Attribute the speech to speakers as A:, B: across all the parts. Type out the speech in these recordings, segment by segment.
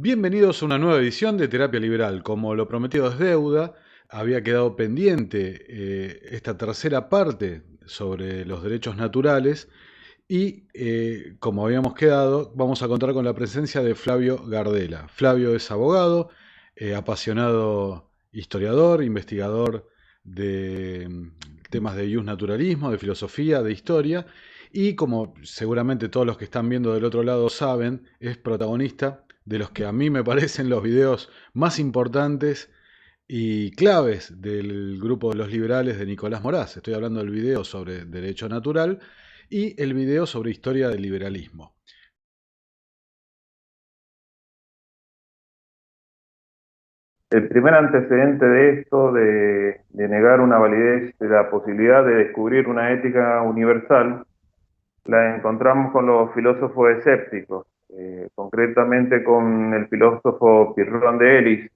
A: Bienvenidos a una nueva edición de Terapia Liberal. Como lo prometido es deuda, había quedado pendiente esta tercera parte sobre los derechos naturales y como habíamos quedado, vamos a contar con la presencia de Flavio Gardela. Flavio es abogado, apasionado historiador, investigador de temas de naturalismo, de filosofía, de historia, y como seguramente todos los que están viendo del otro lado saben, es protagonista de los que a mí me parecen los videos más importantes y claves del grupo de los liberales de Nicolás Moraz. Estoy hablando del video sobre derecho natural y el video sobre historia del liberalismo.
B: El primer antecedente de esto, de negar una validez de la posibilidad de descubrir una ética universal, la encontramos con los filósofos escépticos, concretamente con el filósofo Pirrón de Elis.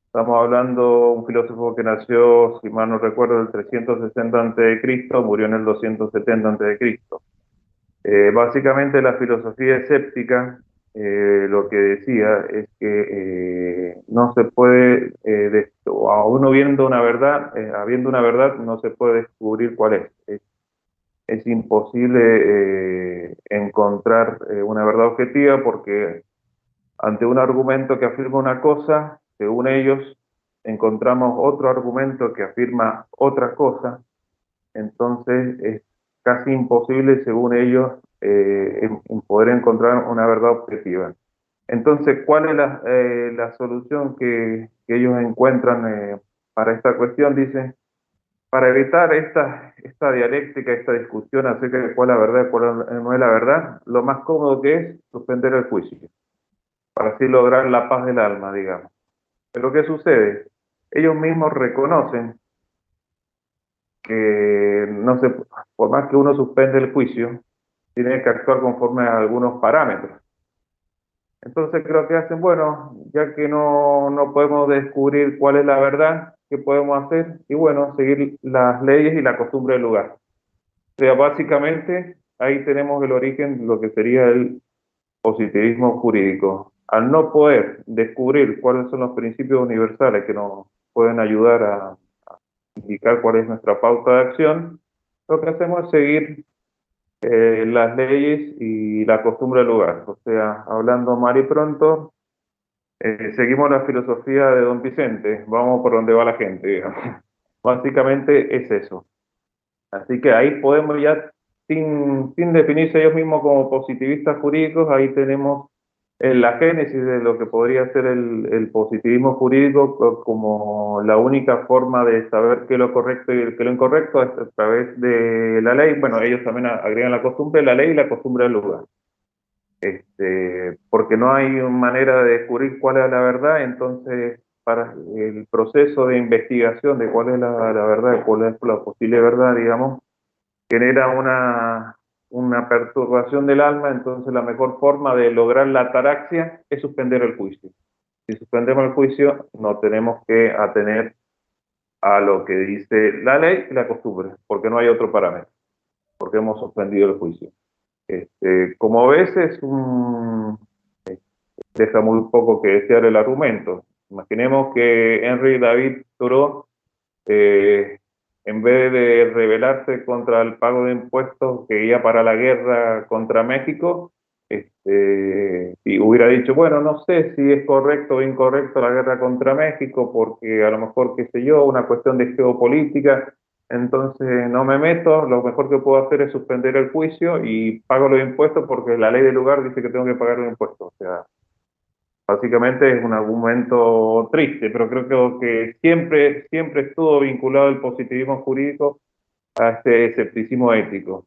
B: Estamos hablando de un filósofo que nació, si mal no recuerdo, el 360 a.C., murió en el 270 a.C. Básicamente la filosofía escéptica lo que decía es que no se puede, a uno viendo una verdad, habiendo una verdad, no se puede descubrir cuál es. Es imposible encontrar una verdad objetiva porque ante un argumento que afirma una cosa, según ellos, encontramos otro argumento que afirma otra cosa. Entonces es casi imposible, según ellos, en poder encontrar una verdad objetiva. Entonces, ¿cuál es la solución que ellos encuentran para esta cuestión? Dicen, para evitar esta dialéctica, esta discusión acerca de cuál es la verdad y cuál no es la verdad, lo más cómodo que es suspender el juicio, para así lograr la paz del alma, digamos. Pero ¿qué sucede? Ellos mismos reconocen que no se, por más que uno suspende el juicio, tiene que actuar conforme a algunos parámetros. Entonces creo que hacen, bueno, ya que no podemos descubrir cuál es la verdad, ¿qué podemos hacer? Y bueno, seguir las leyes y la costumbre del lugar. O sea, básicamente ahí tenemos el origen de lo que sería el positivismo jurídico. Al no poder descubrir cuáles son los principios universales que nos pueden ayudar a indicar cuál es nuestra pauta de acción, lo que hacemos es seguir las leyes y la costumbre del lugar. O sea, hablando mal y pronto, seguimos la filosofía de Don Vicente, vamos por donde va la gente, digamos. Básicamente es eso. Así que ahí podemos ya, sin definirse ellos mismos como positivistas jurídicos, ahí tenemos la génesis de lo que podría ser el positivismo jurídico como la única forma de saber qué es lo correcto y qué es lo incorrecto es a través de la ley. Bueno, ellos también agregan la costumbre, la ley y la costumbre del lugar. Porque no hay manera de descubrir cuál es la verdad, entonces para el proceso de investigación de cuál es la verdad, cuál es la posible verdad, digamos, genera una perturbación del alma, entonces la mejor forma de lograr la ataraxia es suspender el juicio. Si suspendemos el juicio, no tenemos que atener a lo que dice la ley y la costumbre, porque no hay otro parámetro, porque hemos suspendido el juicio. Como ves, deja muy poco que desear el argumento. Imaginemos que Henry David Thoreau, eh, en vez de rebelarse contra el pago de impuestos que iba para la guerra contra México, y hubiera dicho, bueno, no sé si es correcto o incorrecto la guerra contra México, porque a lo mejor, qué sé yo, una cuestión de geopolítica, entonces no me meto, lo mejor que puedo hacer es suspender el juicio y pago los impuestos porque la ley del lugar dice que tengo que pagar los impuestos. O sea, básicamente es un argumento triste, pero creo que siempre estuvo vinculado el positivismo jurídico a este escepticismo ético.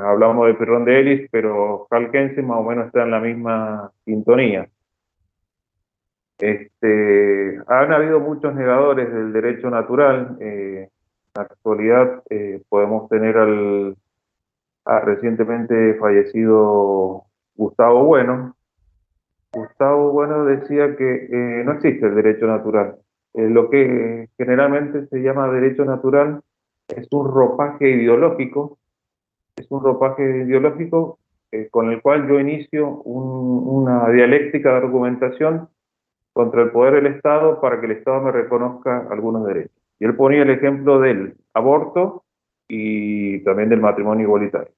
B: Hablamos de Pirrón de Elis, pero Hal Kensi más o menos está en la misma sintonía. Han habido muchos negadores del derecho natural. En la actualidad podemos tener al recientemente fallecido Gustavo Bueno. Gustavo Bueno decía que no existe el derecho natural. Lo que generalmente se llama derecho natural es un ropaje ideológico con el cual yo inicio una dialéctica de argumentación contra el poder del Estado para que el Estado me reconozca algunos derechos. Y él ponía el ejemplo del aborto y también del matrimonio igualitario.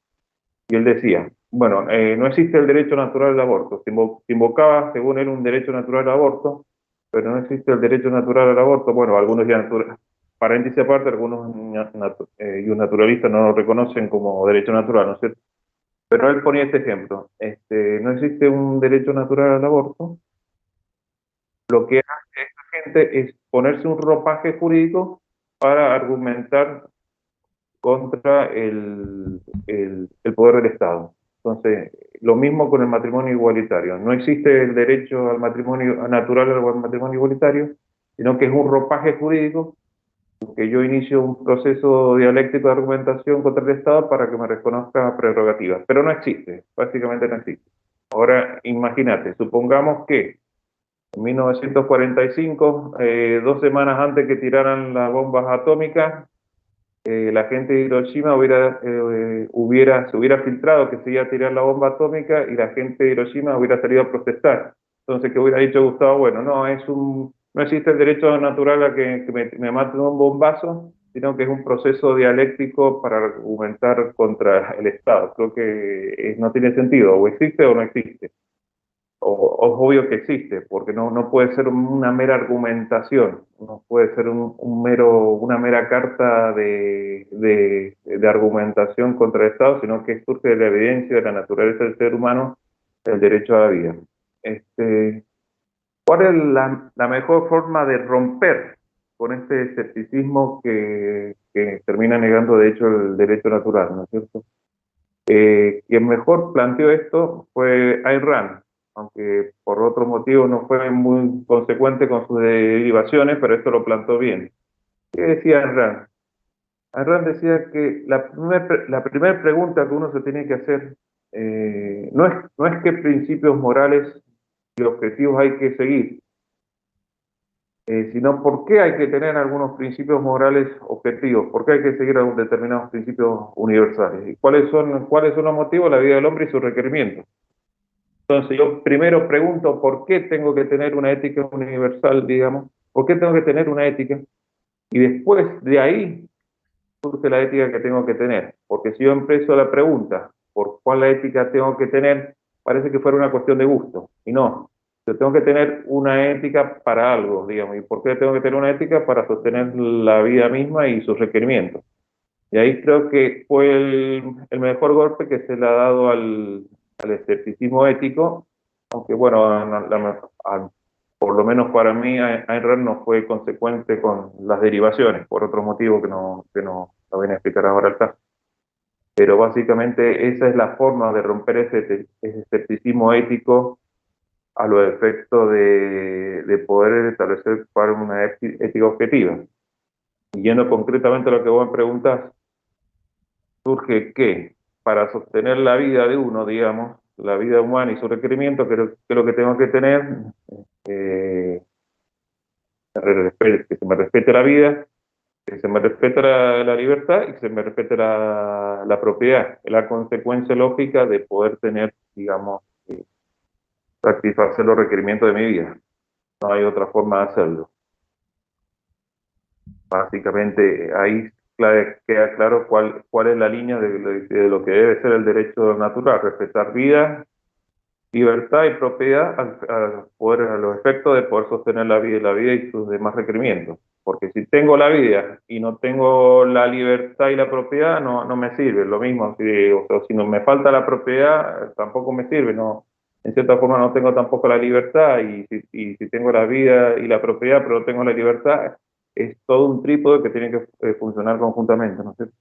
B: Y él decía, bueno, no existe el derecho natural al aborto. Se invocaba, según él, un derecho natural al aborto, pero no existe el derecho natural al aborto. Bueno, algunos ya, paréntesis aparte, algunos y un naturalista no lo reconocen como derecho natural, ¿no es cierto? Pero él ponía este ejemplo. No existe un derecho natural al aborto. Lo que hace esta gente es ponerse un ropaje jurídico para argumentar contra el poder del Estado. Entonces, lo mismo con el matrimonio igualitario. No existe el derecho al matrimonio natural al matrimonio igualitario, sino que es un ropaje jurídico que yo inicio un proceso dialéctico de argumentación contra el Estado para que me reconozca prerrogativas. Pero no existe, básicamente no existe. Ahora, imagínate, supongamos que en 1945, 2 semanas antes que tiraran las bombas atómicas, la gente de Hiroshima se hubiera filtrado que se iba a tirar la bomba atómica y la gente de Hiroshima hubiera salido a protestar. Entonces, ¿qué hubiera dicho Gustavo? Bueno, no existe el derecho natural a que me maten un bombazo, sino que es un proceso dialéctico para argumentar contra el Estado. Creo que no tiene sentido, o existe o no existe. O es obvio que existe, porque no puede ser una mera argumentación, no puede ser una mera carta de argumentación contra el Estado, sino que surge de la evidencia de la naturaleza del ser humano, el derecho a la vida. ¿Cuál es la mejor forma de romper con este escepticismo que termina negando, de hecho, el derecho natural, ¿no es cierto? Quien mejor planteó esto fue Ayn Rand, aunque por otro motivo no fue muy consecuente con sus derivaciones, pero esto lo plantó bien. ¿Qué decía Ayn Rand? Ayn Rand decía que la primera pregunta que uno se tiene que hacer no es qué principios morales y objetivos hay que seguir, sino por qué hay que tener algunos principios morales objetivos, por qué hay que seguir algunos determinados principios universales. ¿Y cuáles son los motivos de la vida del hombre y sus requerimientos? Entonces yo primero pregunto por qué tengo que tener una ética universal, digamos, por qué tengo que tener una ética, y después de ahí surge la ética que tengo que tener, porque si yo empiezo la pregunta por cuál la ética tengo que tener, parece que fuera una cuestión de gusto, y no. Yo tengo que tener una ética para algo, digamos, y ¿por qué tengo que tener una ética? Para sostener la vida misma y sus requerimientos. Y ahí creo que fue el mejor golpe que se le ha dado al escepticismo ético, aunque bueno, por lo menos para mí, Ayn Rand no fue consecuente con las derivaciones, por otros motivos que no voy a explicar ahora acá. Pero básicamente esa es la forma de romper ese escepticismo ético a los efectos de poder establecer para una ética objetiva. Y yendo concretamente a lo que vos me preguntás, surge que para sostener la vida de uno, digamos, la vida humana y su requerimiento, que es lo que tengo que tener, eh, que se me respete la vida, que se me respete la libertad y que se me respete la propiedad. Es la consecuencia lógica de poder tener, digamos, satisfacer los requerimientos de mi vida. No hay otra forma de hacerlo. Básicamente ahí queda claro cuál es la línea de lo que debe ser el derecho natural: respetar vida, libertad y propiedad a los efectos de poder sostener la vida y sus demás requerimientos. Porque si tengo la vida y no tengo la libertad y la propiedad, no me sirve. Lo mismo, si no me falta la propiedad, tampoco me sirve. No, en cierta forma no tengo tampoco la libertad, y si tengo la vida y la propiedad pero no tengo la libertad, es todo un trípode que tiene que funcionar conjuntamente, ¿no es cierto?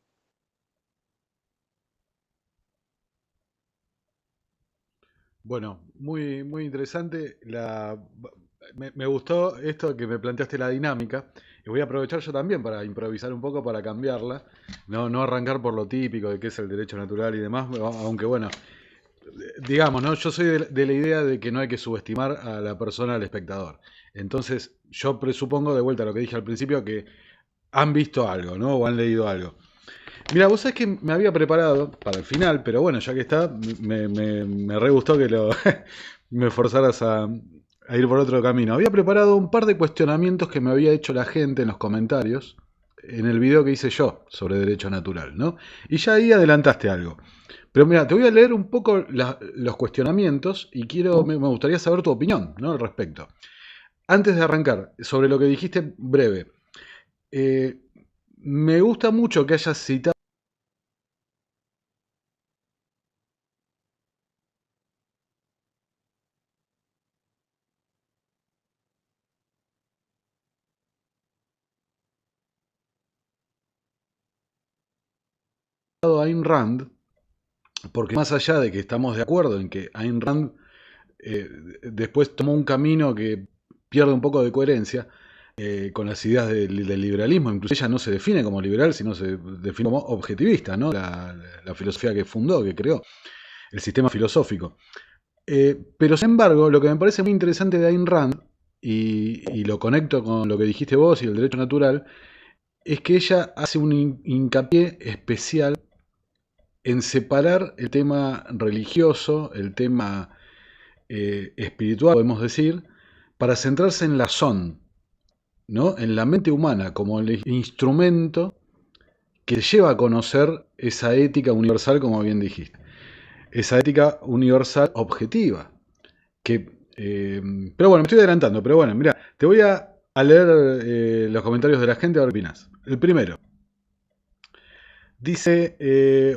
A: Bueno, muy, muy interesante. Me gustó esto que me planteaste la dinámica. Y voy a aprovechar yo también para improvisar un poco, para cambiarla. No arrancar por lo típico de qué es el derecho natural y demás. Aunque bueno, digamos, ¿no? Yo soy de la idea de que no hay que subestimar a la persona, al espectador. Entonces, yo presupongo, de vuelta a lo que dije al principio, que han visto algo, ¿no? O han leído algo. Mira, vos sabés que me había preparado para el final, pero bueno, ya que está, me re gustó que me forzaras a ir por otro camino. Había preparado un par de cuestionamientos que me había hecho la gente en los comentarios en el video que hice yo sobre derecho natural, ¿no? Y ya ahí adelantaste algo. Pero mira, te voy a leer un poco los cuestionamientos y me gustaría saber tu opinión, ¿no? Al respecto. Antes de arrancar, sobre lo que dijiste breve, eh, me gusta mucho que hayas citado a Ayn Rand, porque más allá de que estamos de acuerdo en que Ayn Rand eh, después tomó un camino que pierde un poco de coherencia con las ideas del liberalismo, incluso ella no se define como liberal, sino se define como objetivista, ¿no? La filosofía que fundó, que creó, el sistema filosófico. Pero sin embargo, lo que me parece muy interesante de Ayn Rand, y lo conecto con lo que dijiste vos y el derecho natural, es que ella hace un hincapié especial en separar el tema religioso, el tema espiritual, podemos decir, para centrarse en la razón, ¿no? En la mente humana como el instrumento que lleva a conocer esa ética universal, como bien dijiste. Esa ética universal objetiva. Pero bueno, me estoy adelantando, pero bueno, mira, te voy a leer los comentarios de la gente, a ver qué opinas. El primero. Dice,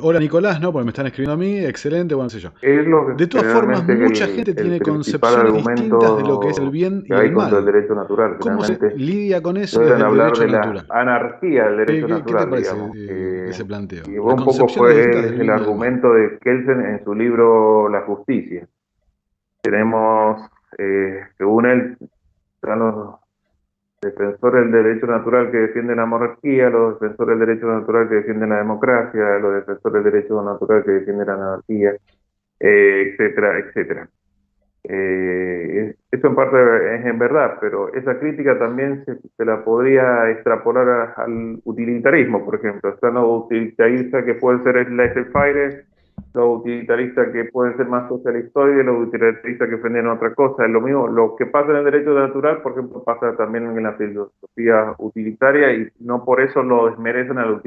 A: hola Nicolás, ¿no? Porque me están escribiendo a mí, excelente, bueno, no sé yo.
B: Es lo
A: De
B: que
A: todas formas,
B: generalmente
A: mucha
B: el,
A: gente
B: el
A: tiene
B: principal
A: concepciones distintas de lo que es el
B: argumento
A: bien
B: que
A: y el
B: hay contra el
A: mal.
B: derecho natural.
A: ¿Cómo se
B: Generalmente
A: lidia con eso
B: suelen
A: desde el
B: hablar
A: derecho
B: de la
A: natural?
B: anarquía del derecho
A: ¿Qué te
B: natural,
A: parece
B: digamos.
A: ese planteo?
B: Y
A: Las
B: un poco
A: concepciones distintas
B: fue
A: del
B: el
A: bien y del mal.
B: argumento de Kelsen en su libro La Justicia. Tenemos, según él, están los defensores del derecho natural que defienden la monarquía, los defensores del derecho natural que defienden la democracia, los defensores del derecho natural que defienden la anarquía, etcétera, etcétera. Eso en parte es en verdad, pero esa crítica también se la podría extrapolar al utilitarismo, por ejemplo. Están los utilitaristas que pueden ser laissez-faire, los utilitaristas que pueden ser más socialistoides, los utilitaristas que defienden otra cosa. Es lo mismo, lo que pasa en el derecho natural, por ejemplo, pasa también en la filosofía utilitaria y no por eso lo desmerecen al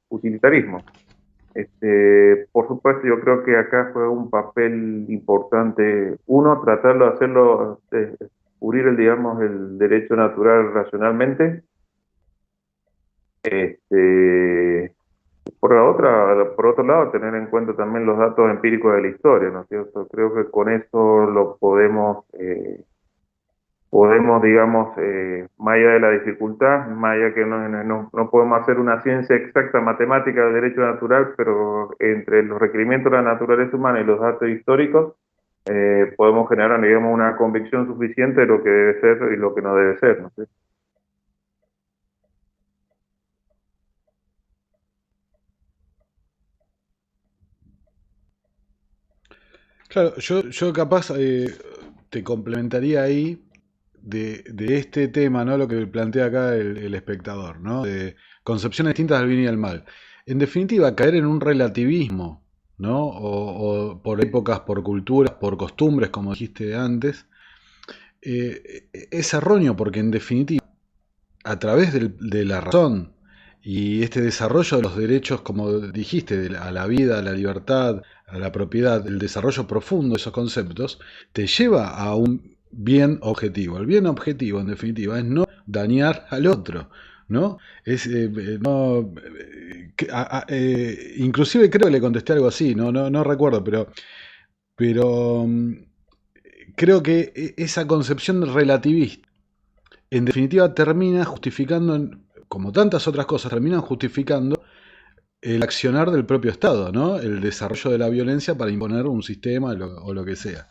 B: utilitarismo. Por supuesto, yo creo que acá fue un papel importante, uno, tratarlo de hacerlo, cubrir digamos, el derecho natural racionalmente. Este, por otro lado, tener en cuenta también los datos empíricos de la historia, ¿no es cierto? Creo que con eso lo podemos, digamos, más allá de la dificultad, más allá que no podemos hacer una ciencia exacta matemática del derecho natural, pero entre los requerimientos de la naturaleza humana y los datos históricos, podemos generar, digamos, una convicción suficiente de lo que debe ser y lo que no debe ser, ¿no?
A: Claro, yo capaz te complementaría ahí de este tema, ¿no? Lo que plantea acá el espectador, ¿no? De concepciones distintas del bien y del mal. En definitiva, caer en un relativismo, ¿no? O por épocas, por culturas, por costumbres, como dijiste antes, es erróneo porque en definitiva, a través de la razón y este desarrollo de los derechos, como dijiste, a la vida, a la libertad, a la propiedad, el desarrollo profundo de esos conceptos, te lleva a un bien objetivo. El bien objetivo, en definitiva, es no dañar al otro, ¿no? Es, no, inclusive creo que le contesté algo así, no recuerdo, pero creo que esa concepción relativista en definitiva termina justificando, como tantas otras cosas, terminan justificando el accionar del propio Estado, ¿no? El desarrollo de la violencia para imponer un sistema o lo que sea.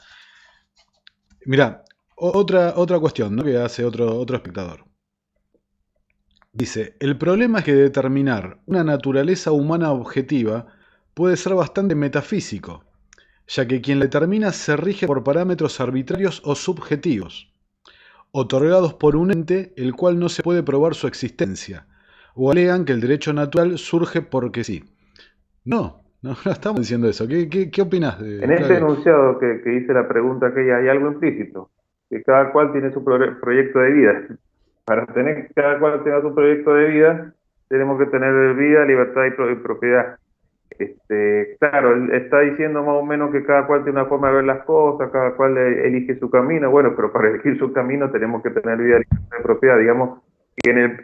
A: Mirá, otra cuestión, ¿no? Que hace otro espectador. Dice, el problema es que determinar una naturaleza humana objetiva puede ser bastante metafísico, ya que quien la determina se rige por parámetros arbitrarios o subjetivos, otorgados por un ente el cual no se puede probar su existencia, o alegan que el derecho natural surge porque sí. No estamos diciendo eso. ¿Qué opinas
B: En
A: de
B: este
A: Flavio?
B: enunciado que hice la pregunta, que hay algo implícito, que cada cual tiene su proyecto de vida. Para tener que cada cual tenga su proyecto de vida, tenemos que tener vida, libertad y propiedad. Claro, él está diciendo más o menos que cada cual tiene una forma de ver las cosas, cada cual elige su camino. Bueno, pero para elegir su camino tenemos que tener vida, libertad y propiedad. Digamos que digamos,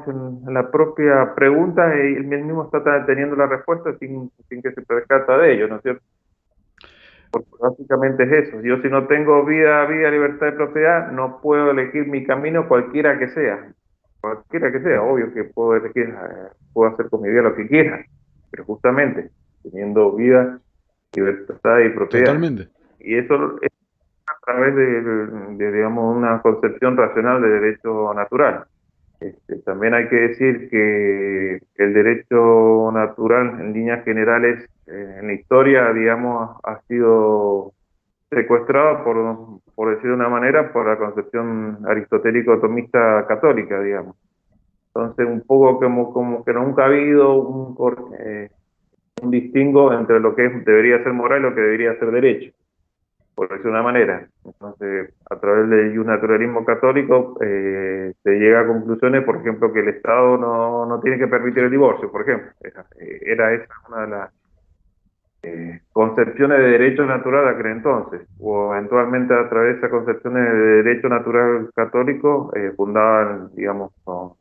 B: en la propia pregunta, él mismo está teniendo la respuesta sin que se percata de ello, ¿no es cierto? Porque básicamente es eso. Yo, si no tengo vida, libertad y propiedad, no puedo elegir mi camino cualquiera que sea. Cualquiera que sea, obvio que puedo elegir, puedo hacer con mi vida lo que quiera, pero justamente teniendo vida, libertad y propiedad.
A: Totalmente.
B: Y eso es a través digamos, una concepción racional de derecho natural. También hay que decir que el derecho natural, en líneas generales, en la historia, digamos, ha sido secuestrado, por decir de una manera, por la concepción aristotélico-tomista católica, digamos. Entonces, un poco como que nunca ha habido un distingo entre lo que debería ser moral y lo que debería ser derecho, por decir de una manera. Entonces, a través del naturalismo católico, se llega a conclusiones, por ejemplo, que el Estado no tiene que permitir el divorcio, por ejemplo. Era esa una de las concepciones de derecho natural aquel entonces, o eventualmente a través de esas concepciones de derecho natural católico, fundaban, digamos, con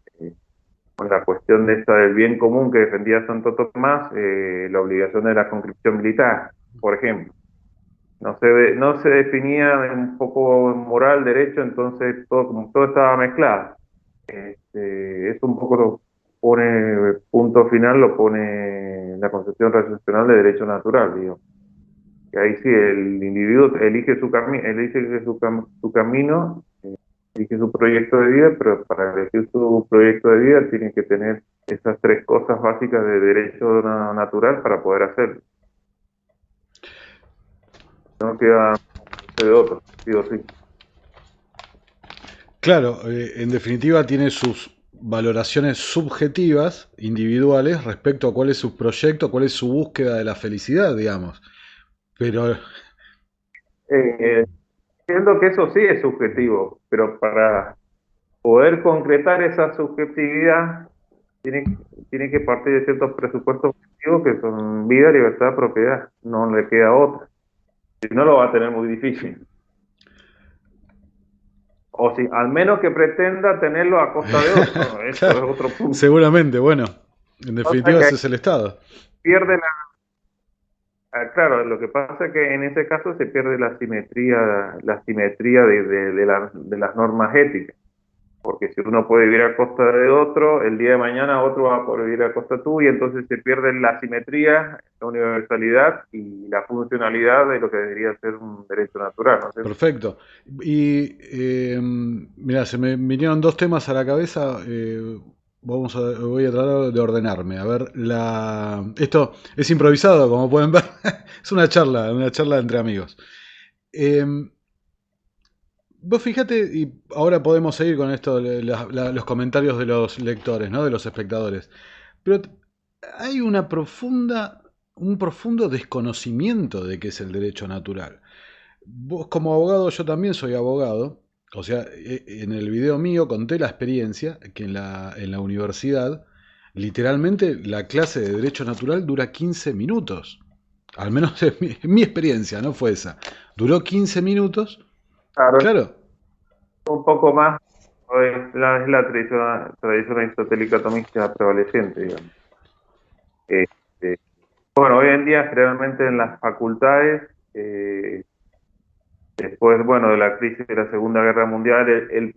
B: la cuestión de esta del bien común que defendía Santo Tomás, la obligación de la conscripción militar, por ejemplo. No se definía un poco moral, derecho, entonces como todo estaba mezclado. Eso un poco lo pone, punto final, lo pone la concepción racional de derecho natural, digo. Que ahí sí el individuo elige su camino, elige su proyecto de vida, pero para elegir su proyecto de vida tiene que tener esas tres cosas básicas de derecho natural para poder hacerlo. No queda de otro, sí o sí.
A: Claro, en definitiva tiene sus valoraciones subjetivas, individuales, respecto a cuál es su proyecto, cuál es su búsqueda de la felicidad, digamos. Pero,
B: Eh, Entiendo que eso sí es subjetivo, pero para poder concretar esa subjetividad tiene, tiene que partir de ciertos presupuestos objetivos que son vida, libertad, propiedad. No le queda otra. Si no, lo va a tener muy difícil. O si, al menos que pretenda tenerlo a costa de otro. Eso
A: claro,
B: es otro punto.
A: seguramente, bueno, en
B: Pasa
A: definitiva
B: que ahí
A: ese es el Estado.
B: pierde claro, lo que pasa es que en ese caso se pierde la simetría de las normas éticas. Porque si uno puede vivir a costa de otro, el día de mañana otro va a poder vivir a costa tuya, y entonces se pierde la simetría, la universalidad y la funcionalidad de lo que debería ser un derecho natural, ¿no es cierto?
A: Perfecto. Y mira, se me vinieron dos temas a la cabeza. Voy a tratar de ordenarme. A ver, esto es improvisado, como pueden ver. Es una charla entre amigos. Eh, Vos fíjate, y ahora podemos seguir con esto, los comentarios de los lectores, ¿no? De los espectadores. Pero hay un profundo desconocimiento de qué es el derecho natural. Vos como abogado, yo también soy abogado. O sea, en el video mío conté la experiencia que en la universidad, literalmente la clase de Derecho Natural dura 15 minutos. Al menos en mi experiencia, no fue esa. Duró 15 minutos.
B: Claro, es
A: Claro,
B: un poco más, es la tradición aristotélica tomista prevaleciente, digamos. Este, bueno, hoy en día generalmente en las facultades, después, bueno, de la crisis de la Segunda Guerra Mundial,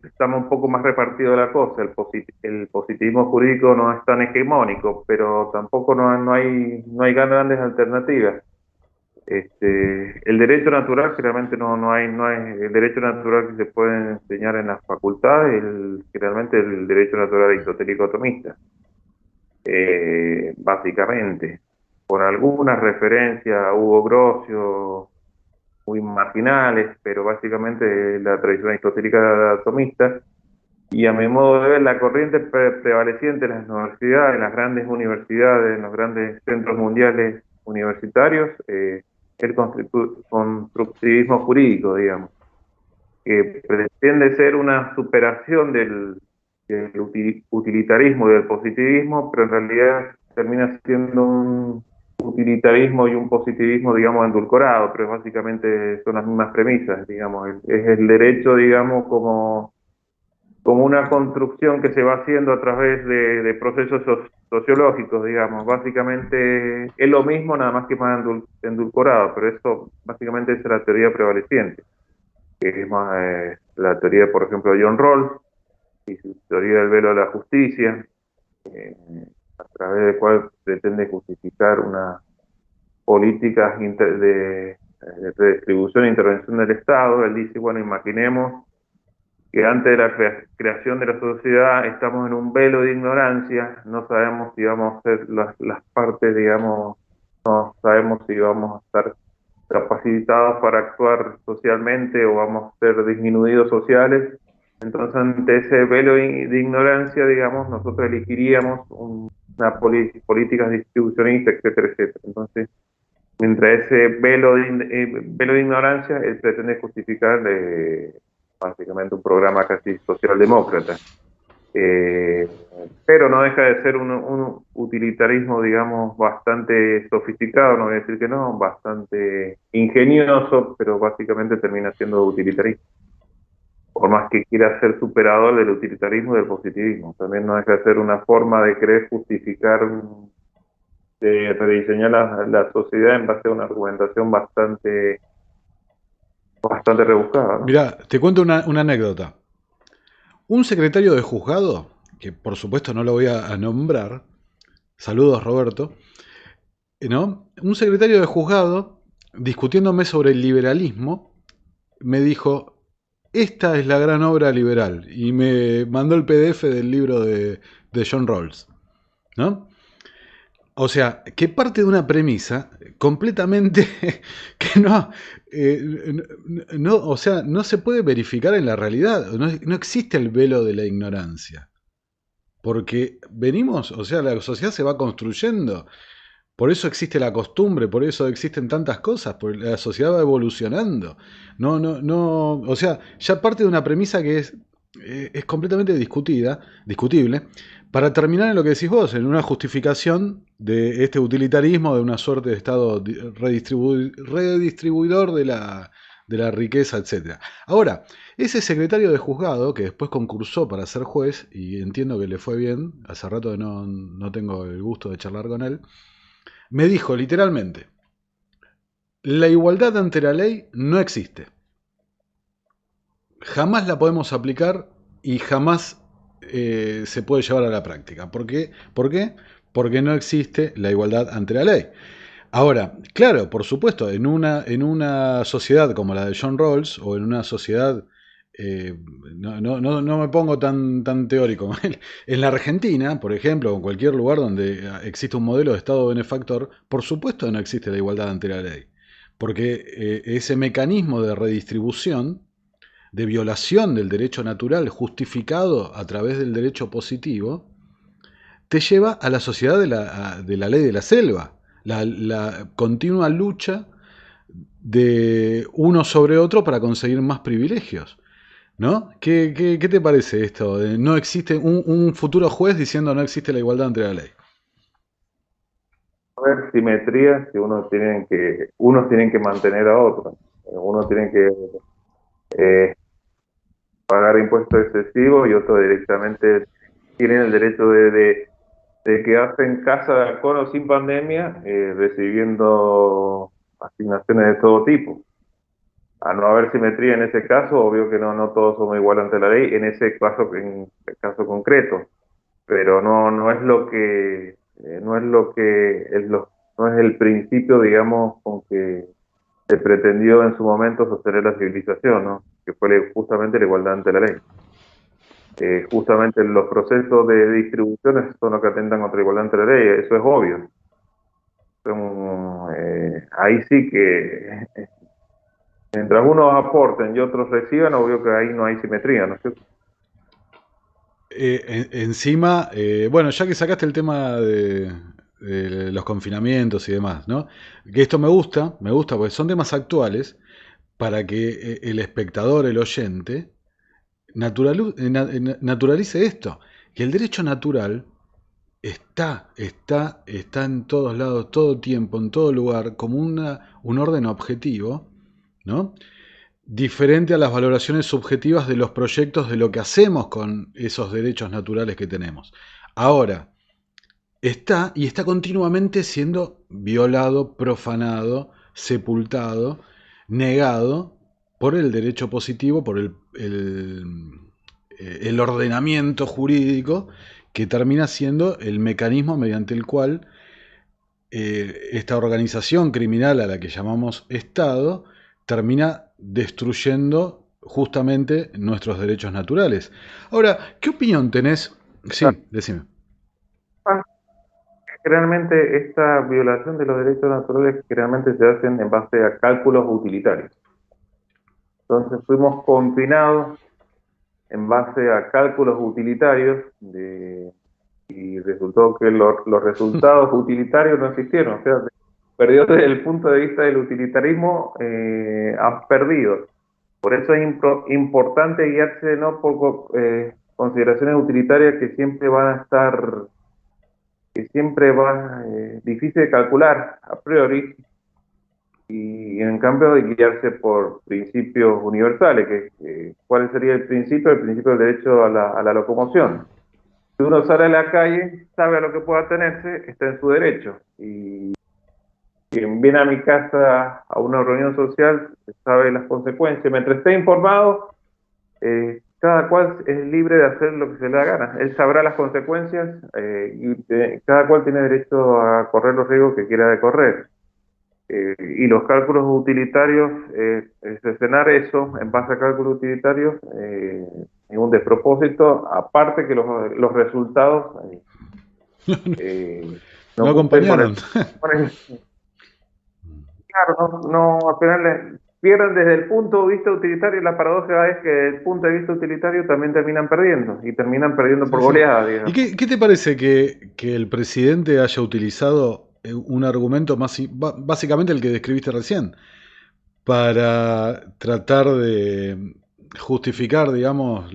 B: estamos un poco más repartido la cosa. El positivismo jurídico no es tan hegemónico, pero tampoco no hay grandes alternativas. El derecho natural, generalmente no hay el derecho natural que se puede enseñar en las facultades, generalmente el derecho natural aristotélico tomista, básicamente, con algunas referencias a Hugo Grocio, muy marginales, pero básicamente la tradición aristotélica tomista, Y a mi modo de ver, la corriente prevaleciente en las universidades, en las grandes universidades, en los grandes centros mundiales universitarios, el constructivismo jurídico, digamos, que pretende ser una superación del utilitarismo y del positivismo, pero en realidad termina siendo un utilitarismo y un positivismo, digamos, endulcorado, pero básicamente son las mismas premisas, digamos, es el derecho, digamos, como una construcción que se va haciendo a través de procesos sociológicos, digamos. Básicamente es lo mismo, nada más que más endulcorado, pero eso básicamente es la teoría prevaleciente, que es más la teoría, por ejemplo, de John Rawls y su teoría del velo de la justicia, eh, a través del cual pretende justificar unas políticas de redistribución e intervención del Estado. Él dice, bueno, imaginemos que antes de la creación de la sociedad estamos en un velo de ignorancia, no sabemos si vamos a ser las partes, digamos, no sabemos si vamos a estar capacitados para actuar socialmente o vamos a ser disminuidos sociales. Entonces, ante ese velo de ignorancia, digamos, nosotros elegiríamos una políticas distribucionistas, etcétera, etcétera. Entonces, mientras ese velo de ignorancia, él pretende justificar básicamente un programa casi socialdemócrata. Eh, pero no deja de ser un utilitarismo, digamos, bastante sofisticado, no voy a decir que no, bastante ingenioso, pero básicamente termina siendo utilitarismo. Por más que quiera ser superador del utilitarismo y del positivismo, también no deja de ser una forma de querer justificar, de rediseñar la sociedad en base a una argumentación bastante rebuscada, ¿no?
A: Mirá, te cuento una anécdota. Un secretario de juzgado, que por supuesto no lo voy a nombrar, saludos Roberto, ¿no? Un secretario de juzgado, discutiéndome sobre el liberalismo, me dijo, esta es la gran obra liberal, y me mandó el PDF del libro de John Rawls, ¿no? O sea, que parte de una premisa completamente que no, o sea, no se puede verificar en la realidad, no existe el velo de la ignorancia. Porque venimos, o sea, la sociedad se va construyendo, por eso existe la costumbre, por eso existen tantas cosas, porque la sociedad va evolucionando. No, o sea, ya parte de una premisa que es completamente discutible, para terminar en lo que decís vos, en una justificación de este utilitarismo, de una suerte de Estado redistribuidor de la riqueza, etcétera. Ahora, ese secretario de juzgado, que después concursó para ser juez, y entiendo que le fue bien, hace rato que no tengo el gusto de charlar con él, me dijo literalmente, la igualdad ante la ley no existe. Jamás la podemos aplicar y jamás se puede llevar a la práctica. ¿Por qué? ¿Por qué? Porque no existe la igualdad ante la ley. Ahora, claro, por supuesto, en una sociedad como la de John Rawls, o en una sociedad, no me pongo tan teórico, en la Argentina, por ejemplo, o en cualquier lugar donde existe un modelo de Estado benefactor, por supuesto no existe la igualdad ante la ley, porque ese mecanismo de redistribución, de violación del derecho natural justificado a través del derecho positivo, te lleva a la sociedad de la ley de la selva, la continua lucha de uno sobre otro para conseguir más privilegios, ¿no? ¿Qué te parece esto? No existe un futuro juez diciendo no existe la igualdad ante la ley.
B: A ver, simetrías que unos tienen que mantener a otros. Unos tienen que eh, pagar impuestos excesivos y otros directamente tienen el derecho de quedarse en casa con o sin pandemia, recibiendo asignaciones de todo tipo. A no haber simetría en ese caso, obvio que no todos somos iguales ante la ley, en el caso concreto, pero no es lo que, no es lo que, no es el principio, digamos, con que se pretendió en su momento sostener la civilización, ¿no? Que fue justamente la igualdad ante la ley. Justamente los procesos de distribución son los que atentan contra la igualdad ante la ley, eso es obvio. Ahí sí que, mientras unos aporten y otros reciban, obvio que ahí no hay simetría, ¿no es cierto?
A: Encima, bueno, ya que sacaste el tema de los confinamientos y demás, ¿no? Que esto me gusta porque son temas actuales para que el espectador, el oyente, naturalice esto, que el derecho natural está en todos lados, todo tiempo, en todo lugar, como un orden objetivo, ¿no? Diferente a las valoraciones subjetivas de los proyectos de lo que hacemos con esos derechos naturales que tenemos. Ahora, está continuamente siendo violado, profanado, sepultado, negado por el derecho positivo, por el ordenamiento jurídico que termina siendo el mecanismo mediante el cual esta organización criminal a la que llamamos Estado termina destruyendo justamente nuestros derechos naturales. Ahora, ¿qué opinión tenés? Sí, decime.
B: Generalmente esta violación de los derechos naturales generalmente se hacen en base a cálculos utilitarios. Entonces fuimos confinados en base a cálculos utilitarios y resultó que los resultados utilitarios no existieron. O sea, perdió desde el punto de vista del utilitarismo, has perdido. Por eso es importante guiarse no por consideraciones utilitarias que siempre van a estar, que siempre va difícil de calcular a priori, y en cambio de guiarse por principios universales, ¿cuál sería el principio? El principio del derecho a la locomoción. Si uno sale a la calle, sabe a lo que pueda atenerse, está en su derecho. Y quien viene a mi casa a una reunión social sabe las consecuencias. Mientras esté informado, cada cual es libre de hacer lo que se le da gana. Él sabrá las consecuencias cada cual tiene derecho a correr los riesgos que quiera de correr. Y los cálculos utilitarios, escenar eso en base a cálculos utilitarios es un despropósito, aparte que los resultados
A: No
B: no cumplen con
A: acompañaron.
B: claro, apenas pierden desde el punto de vista utilitario. La paradoja es que desde el punto de vista utilitario también terminan perdiendo, y terminan perdiendo
A: Sí,
B: por
A: sí.
B: goleada,
A: ¿Y
B: digamos.
A: qué te parece que el presidente haya utilizado un argumento básicamente el que describiste recién, para tratar de justificar, digamos,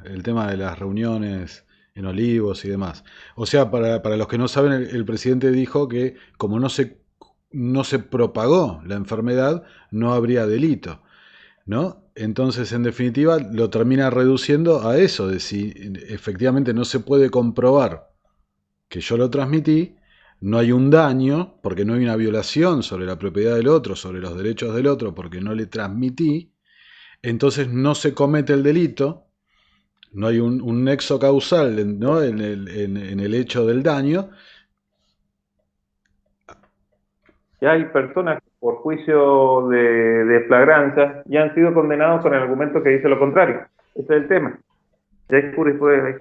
A: el tema de las reuniones en Olivos y demás? O sea, para los que no saben, el presidente dijo que como no se propagó la enfermedad, no habría delito, ¿no? Entonces, en definitiva, lo termina reduciendo a eso, de si efectivamente no se puede comprobar que yo lo transmití, no hay un daño, porque no hay una violación sobre la propiedad del otro, sobre los derechos del otro, porque no le transmití, entonces no se comete el delito, no hay un nexo causal, ¿no? en el hecho del daño.
B: Ya hay personas que por juicio de flagrancia ya han sido condenados con el argumento que dice lo contrario. Ese es el tema. Ya hay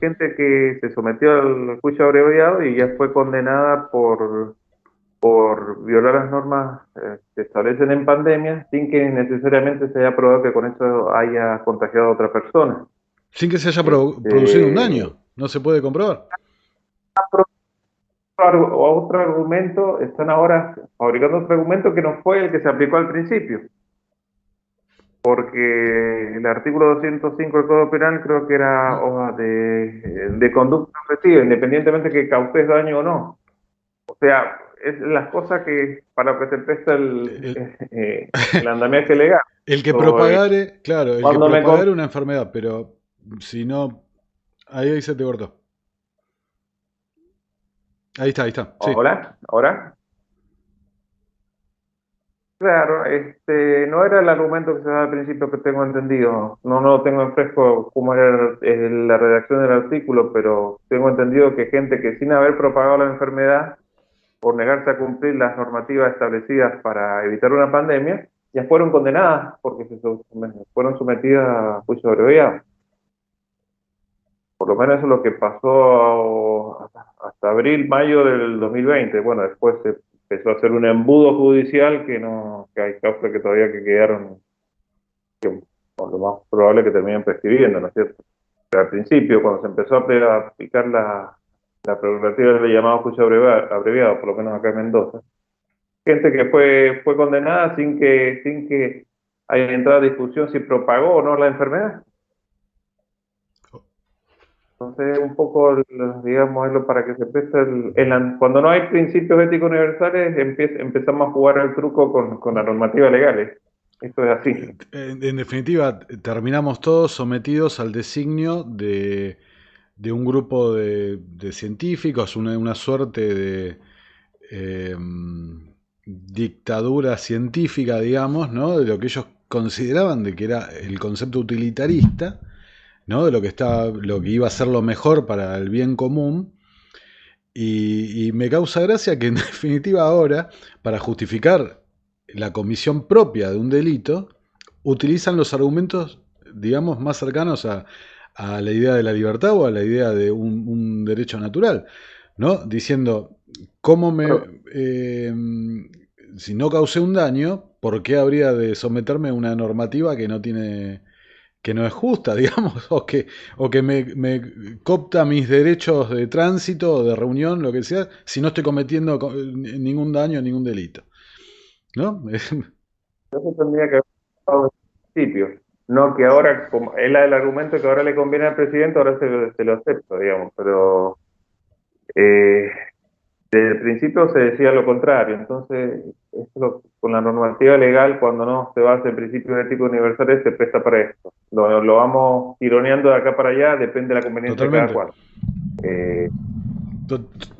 B: gente que se sometió al juicio abreviado y ya fue condenada por violar las normas que establecen en pandemia, sin que necesariamente se haya probado que con eso haya contagiado a otra persona.
A: Sin que se haya producido un
B: Este,
A: daño, no se puede comprobar.
B: otro argumento, están ahora fabricando otro argumento que no fue el que se aplicó al principio, porque el artículo 205 del Código Penal creo que era de conducta objetiva, independientemente que causes daño o no. O sea, es las cosas que para lo que se presta
A: El,
B: el andamiaje legal.
A: el que
B: O,
A: propagare, claro, el que
B: cuando me...
A: propagare una enfermedad, pero si no, ahí se te cortó. Ahí está, sí.
B: Hola, ahora. Claro, no era el argumento que se daba al principio que tengo entendido. No lo tengo en fresco cómo era la redacción del artículo, pero tengo entendido que gente que sin haber propagado la enfermedad, por negarse a cumplir las normativas establecidas para evitar una pandemia, ya fueron condenadas porque fueron sometidas a juicio abreviado. Por lo menos eso es lo que pasó hasta abril, mayo del 2020. Bueno, después se empezó a hacer un embudo judicial que hay causas que todavía que quedaron, que lo más probable es que terminen prescribiendo, ¿no es cierto? al principio, cuando se empezó a aplicar la prerrogativa del llamado juicio abreviado, por lo menos acá en Mendoza, gente que fue condenada sin que haya entrado a discusión si propagó o no la enfermedad. Entonces, un poco, digamos, es lo para que se preste cuando no hay principios éticos universales, empezamos a jugar el truco con la normativa legal. Esto es así.
A: En definitiva, terminamos todos sometidos al designio de un grupo de científicos, una suerte de dictadura científica, digamos, ¿no? De lo que ellos consideraban de que era el concepto utilitarista, ¿no? De lo que iba a ser lo mejor para el bien común. Y me causa gracia que en definitiva ahora, para justificar la comisión propia de un delito, utilizan los argumentos, digamos, más cercanos a la idea de la libertad o a la idea de un derecho natural, ¿no? Diciendo, ¿cómo si no causé un daño, ¿por qué habría de someterme a una normativa que no es justa, digamos, o que me coopta mis derechos de tránsito, de reunión, lo que sea, si no estoy cometiendo ningún daño, ningún delito, ¿no?
B: Eso tendría que haber estado desde el principio. No que ahora, como es el argumento que ahora le conviene al presidente, ahora se lo acepto, digamos, pero eh, desde el principio se decía lo contrario. Entonces, con la normativa legal, cuando no se basa en principios éticos universales, se presta para esto. Lo vamos tironeando de acá para allá, depende de la conveniencia de cada
A: Totalmente.
B: cual. Eh,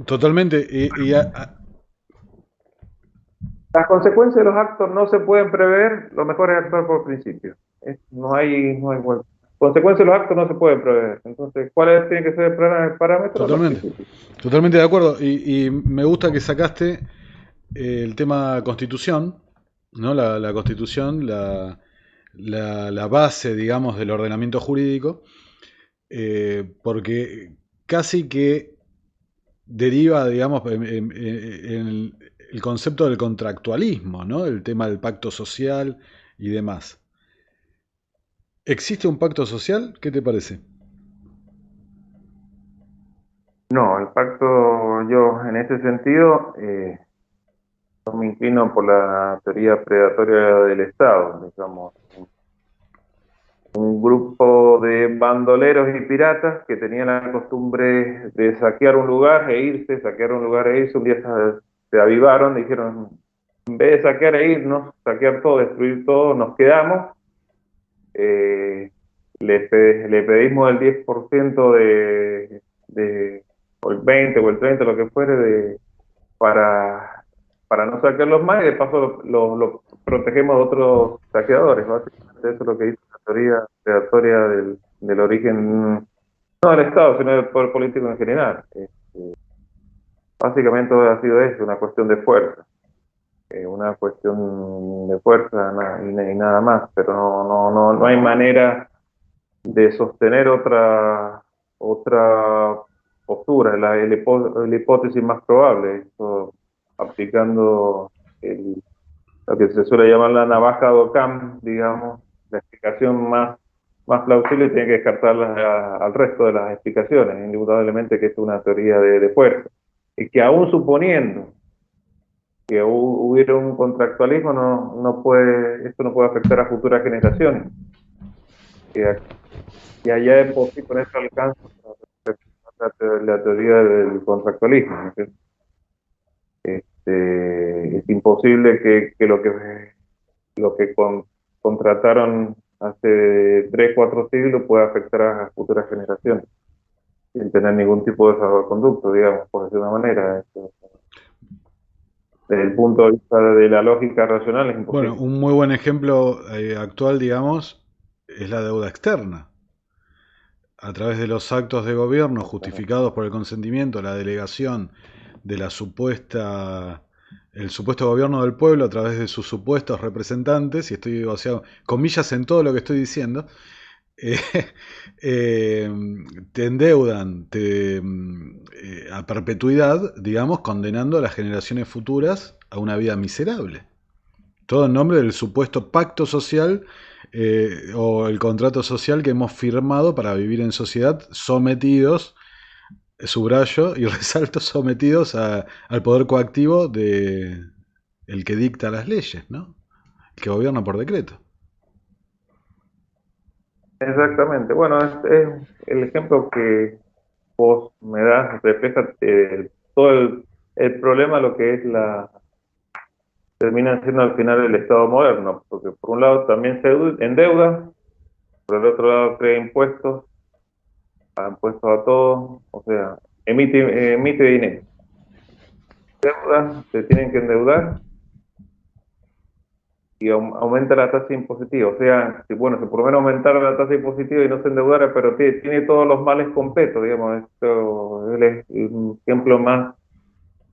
A: Totalmente.
B: las consecuencias de los actos no se pueden prever, lo mejor es actuar por principio. No hay vuelta. Consecuencias de los actos no se pueden prever. Entonces, ¿cuál tiene que ser el parámetro? Los
A: Totalmente.
B: principios.
A: Totalmente de acuerdo. Y me gusta que sacaste el tema constitución, ¿no? La constitución, la base, digamos, del ordenamiento jurídico, porque casi que deriva, digamos, en el concepto del contractualismo, ¿no? El tema del pacto social y demás. ¿Existe un pacto social? ¿Qué te parece?
B: No, el pacto, yo en ese sentido, yo me inclino por la teoría predatoria del Estado, digamos, un grupo de bandoleros y piratas que tenían la costumbre de saquear un lugar e irse, saquear un lugar e irse. Un día se avivaron, dijeron, en vez de saquear e irnos, saquear todo, destruir todo, nos quedamos. eh, le pedimos el 10% o el 20 o el 30, lo que fuere, para, para no saquearlos más, y de paso lo protegemos de otros saqueadores. Básicamente eso es lo que dice la teoría predatoria del origen, no del Estado, sino del poder político en general. Básicamente ha sido eso, una cuestión de fuerza. Una cuestión de fuerza y nada más, pero no hay manera de sostener otra postura, la hipótesis más probable, esto, aplicando lo que se suele llamar la navaja de Occam, digamos, la explicación más plausible tiene que descartarla al resto de las explicaciones, indudablemente que es una teoría de fuerza, y que aún suponiendo que hubiera un contractualismo, esto no puede afectar a futuras generaciones. Y allá de por sí con eso alcanza la teoría del contractualismo, ¿no? Es imposible que lo que contrataron hace 3, 4 siglos pueda afectar a futuras generaciones sin tener ningún tipo de salvoconducto, digamos, por decir una manera. Desde el punto de vista de la lógica racional es
A: Bueno,
B: imposible.
A: un muy buen ejemplo actual, digamos, es la deuda externa. A través de los actos de gobierno justificados por el consentimiento, la delegación de el supuesto gobierno del pueblo a través de sus supuestos representantes, y estoy, o sea, comillas en todo lo que estoy diciendo, eh, eh, te endeudan a perpetuidad, digamos, condenando a las generaciones futuras a una vida miserable. Todo en nombre del supuesto pacto social o el contrato social que hemos firmado para vivir en sociedad sometidos, subrayo y resalto, sometidos al poder coactivo de el que dicta las leyes, ¿no? El que gobierna por decreto.
B: Exactamente. Bueno, es el ejemplo que vos me das refleja todo el problema, lo que es termina siendo al final el Estado moderno, porque por un lado también se endeuda, por el otro lado crea impuestos, a impuestos a todos, o sea, emite dinero. Deuda, se tienen que endeudar y aumenta la tasa impositiva. O sea, si, bueno, si por lo menos aumentara la tasa impositiva y no se endeudara, pero tiene todos los males completos, digamos. Esto es un ejemplo más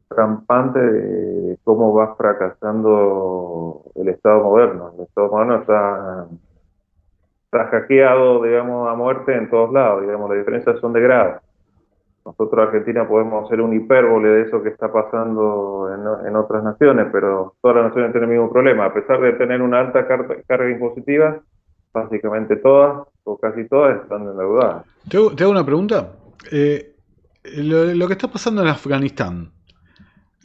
B: rampante de cómo va fracasando el Estado moderno. El Estado moderno está hackeado, digamos, a muerte en todos lados, digamos, las diferencias son de grado. Nosotros Argentina podemos hacer un hipérbole de eso que está pasando en otras naciones, pero todas las naciones tienen el mismo problema. A pesar de tener una alta carga impositiva, básicamente todas, o casi todas, están endeudadas.
A: Te hago una pregunta. Lo que está pasando en Afganistán,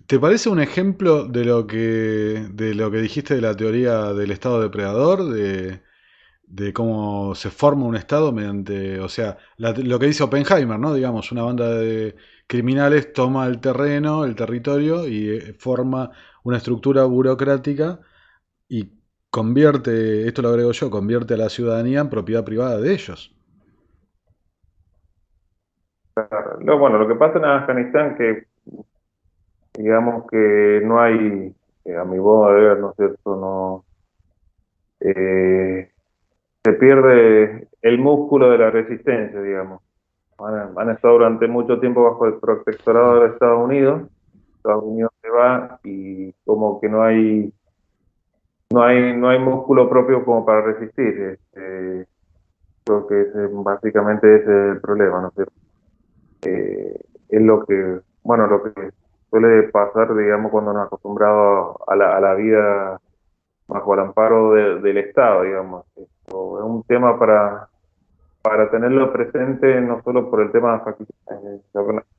A: ¿te parece un ejemplo de lo que dijiste de la teoría del Estado depredador? De cómo se forma un Estado mediante, o sea, lo que dice Oppenheimer, ¿no? Digamos, una banda de criminales toma el terreno, el territorio y forma una estructura burocrática y convierte, esto lo agrego yo, convierte a la ciudadanía en propiedad privada de ellos.
B: Bueno, lo que pasa en Afganistán que, digamos que no hay, a mi modo de ver, ¿no es cierto? No, eh, se pierde el músculo de la resistencia, digamos. Han estado durante mucho tiempo bajo el protectorado de Estados Unidos. Estados Unidos se va y como que no hay músculo propio como para resistir. Creo que básicamente ese es el problema, ¿no es cierto? Es lo que suele pasar, digamos, cuando nos acostumbrado a la vida bajo el amparo del Estado, digamos. Esto es un tema para tenerlo presente no solo por el tema de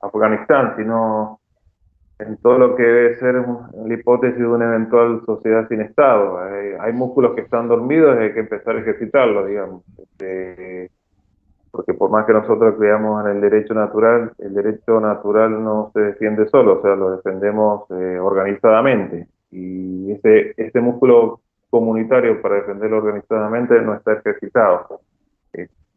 B: Afganistán, sino en todo lo que debe ser la hipótesis de una eventual sociedad sin Estado. Hay músculos que están dormidos y hay que empezar a ejercitarlos, digamos. Porque por más que nosotros creamos en el derecho natural no se defiende solo, o sea, lo defendemos organizadamente. Y ese músculo comunitario para defenderlo organizadamente no está ejercitado.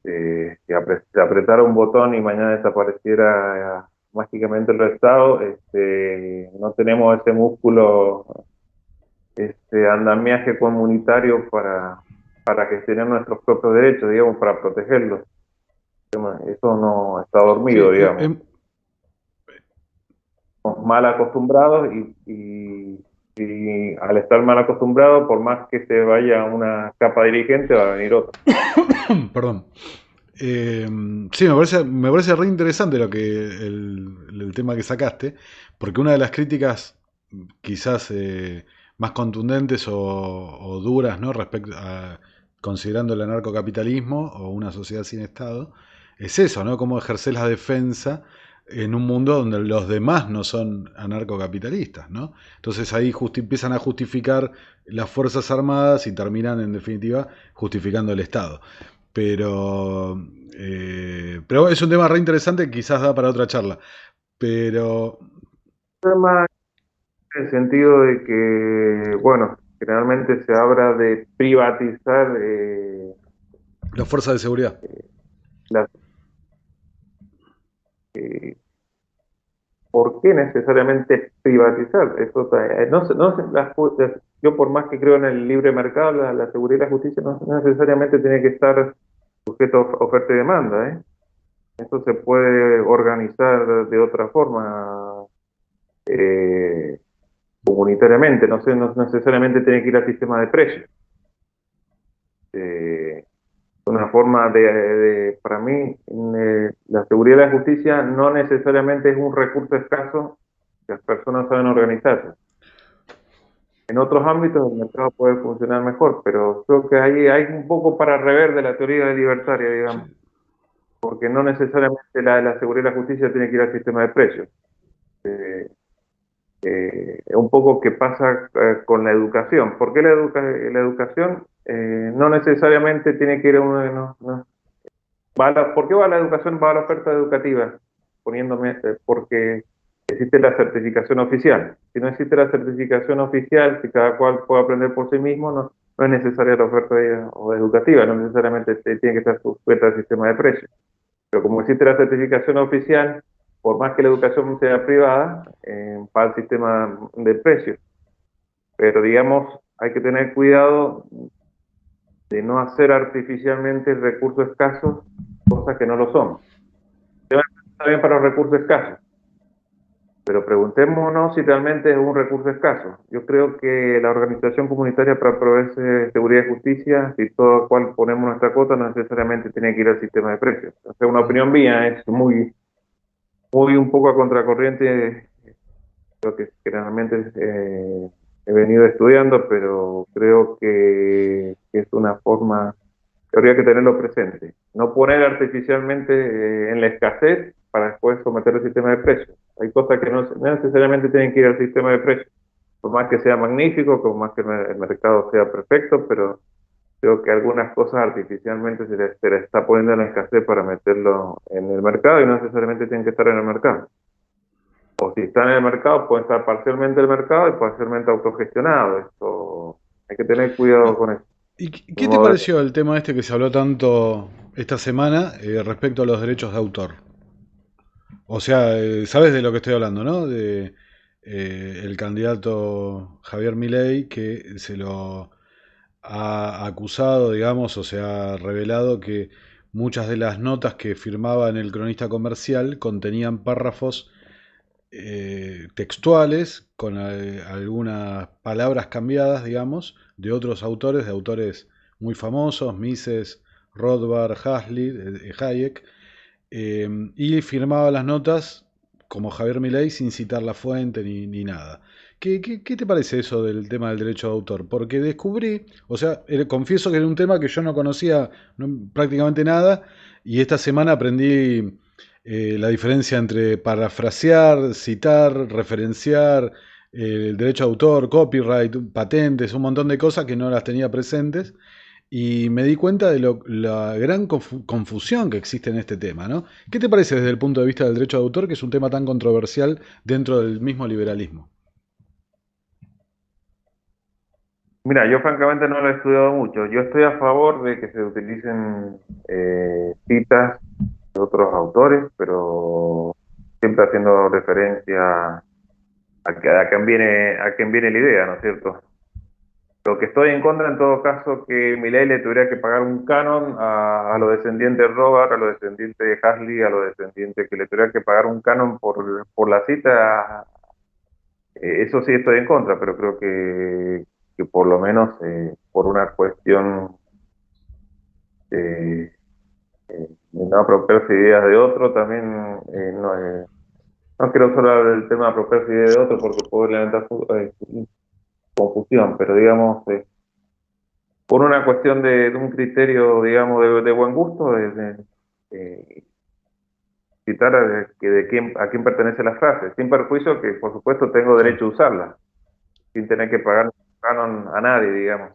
B: Si apretara un botón y mañana desapareciera mágicamente el Estado, no tenemos ese músculo, andamiaje comunitario para gestionar nuestros propios derechos, digamos, para protegerlos. Eso no está
A: Sí,
B: dormido, digamos. Estamos mal acostumbrados y al estar mal acostumbrados, por más que se vaya una capa dirigente, va a venir otra.
A: perdón. Sí, me parece re interesante el tema que sacaste, porque una de las críticas quizás más contundentes o duras, ¿no? Respecto a considerando el anarcocapitalismo o una sociedad sin Estado, es eso, ¿no? Cómo ejercer la defensa en un mundo donde los demás no son anarcocapitalistas, ¿no? Entonces ahí empiezan a justificar las Fuerzas Armadas y terminan en definitiva justificando el Estado. Pero es un tema re interesante, quizás da para otra charla. Pero
B: Más en el sentido de que, bueno, generalmente se habla de privatizar
A: las fuerzas de seguridad.
B: las... eh, ¿Por qué necesariamente privatizar? Yo por más que creo en el libre mercado, la seguridad y la justicia no necesariamente tiene que estar sujeto a oferta y demanda, ¿eh? Eso se puede organizar de otra forma, eh, comunitariamente, no necesariamente tiene que ir al sistema de precios. Una forma para mí, la seguridad y la justicia no necesariamente es un recurso escaso que las personas saben organizarse. En otros ámbitos el mercado puede funcionar mejor, pero creo que ahí hay un poco para rever de la teoría libertaria, digamos,
A: Sí.
B: porque no necesariamente la seguridad y la justicia tiene que ir al sistema de precios. Un poco que pasa con la educación. ¿Por qué la educación no necesariamente tiene que ir a uno, ¿por qué va la educación? Va a la oferta educativa, poniéndome, porque existe la certificación oficial. Si no existe la certificación oficial, si cada cual puede aprender por sí mismo, no es necesaria la oferta educativa, no necesariamente tiene que estar sujeta al sistema de precios. Pero como existe la certificación oficial, por más que la educación sea privada, va al sistema de precios. Pero digamos, hay que tener cuidado de no hacer artificialmente recursos escasos cosas que no lo son. Está bien para los recursos escasos, pero preguntémonos si realmente es un recurso escaso. Yo creo que la organización comunitaria para proveerse seguridad y justicia, si todo cual ponemos nuestra cuota, no necesariamente tiene que ir al sistema de precios. O sea, una opinión mía es muy un poco a contracorriente, lo que generalmente he venido estudiando, pero creo que es una forma que habría que tenerlo presente. No poner artificialmente en la escasez para después someter el sistema de precios. Hay cosas que no necesariamente tienen que ir al sistema de precios, por más que sea magnífico, por más que el mercado sea perfecto, pero creo que algunas cosas artificialmente se le está poniendo en la escasez para meterlo en el mercado y no necesariamente tienen que estar en el mercado. O si están en el mercado, pueden estar parcialmente en el mercado y parcialmente autogestionados. Esto hay que tener cuidado con eso.
A: ¿Y
B: Mi
A: qué te
B: modo de-
A: pareció el tema este que se habló tanto esta semana respecto a los derechos de autor? O sea, sabes de lo que estoy hablando, ¿no? De el candidato Javier Milei que se lo ha acusado, digamos, o se ha revelado que muchas de las notas que firmaba en el Cronista Comercial contenían párrafos textuales con algunas palabras cambiadas, digamos, de otros autores, de autores muy famosos, Mises, Rothbard, Hazlitt, Hayek, y firmaba las notas como Javier Milei sin citar la fuente ni nada. ¿Qué te parece eso del tema del derecho de autor? Porque descubrí, o sea, confieso que era un tema que yo no conocía prácticamente nada y esta semana aprendí la diferencia entre parafrasear, citar, referenciar, el derecho de autor, copyright, patentes, un montón de cosas que no las tenía presentes y me di cuenta de la gran confusión que existe en este tema, ¿no? ¿Qué te parece desde el punto de vista del derecho de autor, que es un tema tan controversial dentro del mismo liberalismo?
B: Mira, yo francamente no lo he estudiado mucho. Yo estoy a favor de que se utilicen citas de otros autores, pero siempre haciendo referencia a quién viene la idea, ¿no es cierto? Lo que estoy en contra, en todo caso, que Milei le tuviera que pagar un canon a los descendientes de Robert, a los descendientes de Hasley, a los descendientes que le tuviera que pagar un canon por la cita, eso sí estoy en contra, pero creo que por lo menos por una cuestión de, de no apropiarse ideas de otro, también no quiero solo hablar del tema de apropiarse ideas de otro porque puede levantar confusión, pero digamos, por una cuestión de un criterio, digamos, de buen gusto, de citar a quién pertenece la frase, sin perjuicio que, por supuesto, tengo
A: Claro.
B: derecho a usarla, sin tener que pagar canon a nadie, digamos.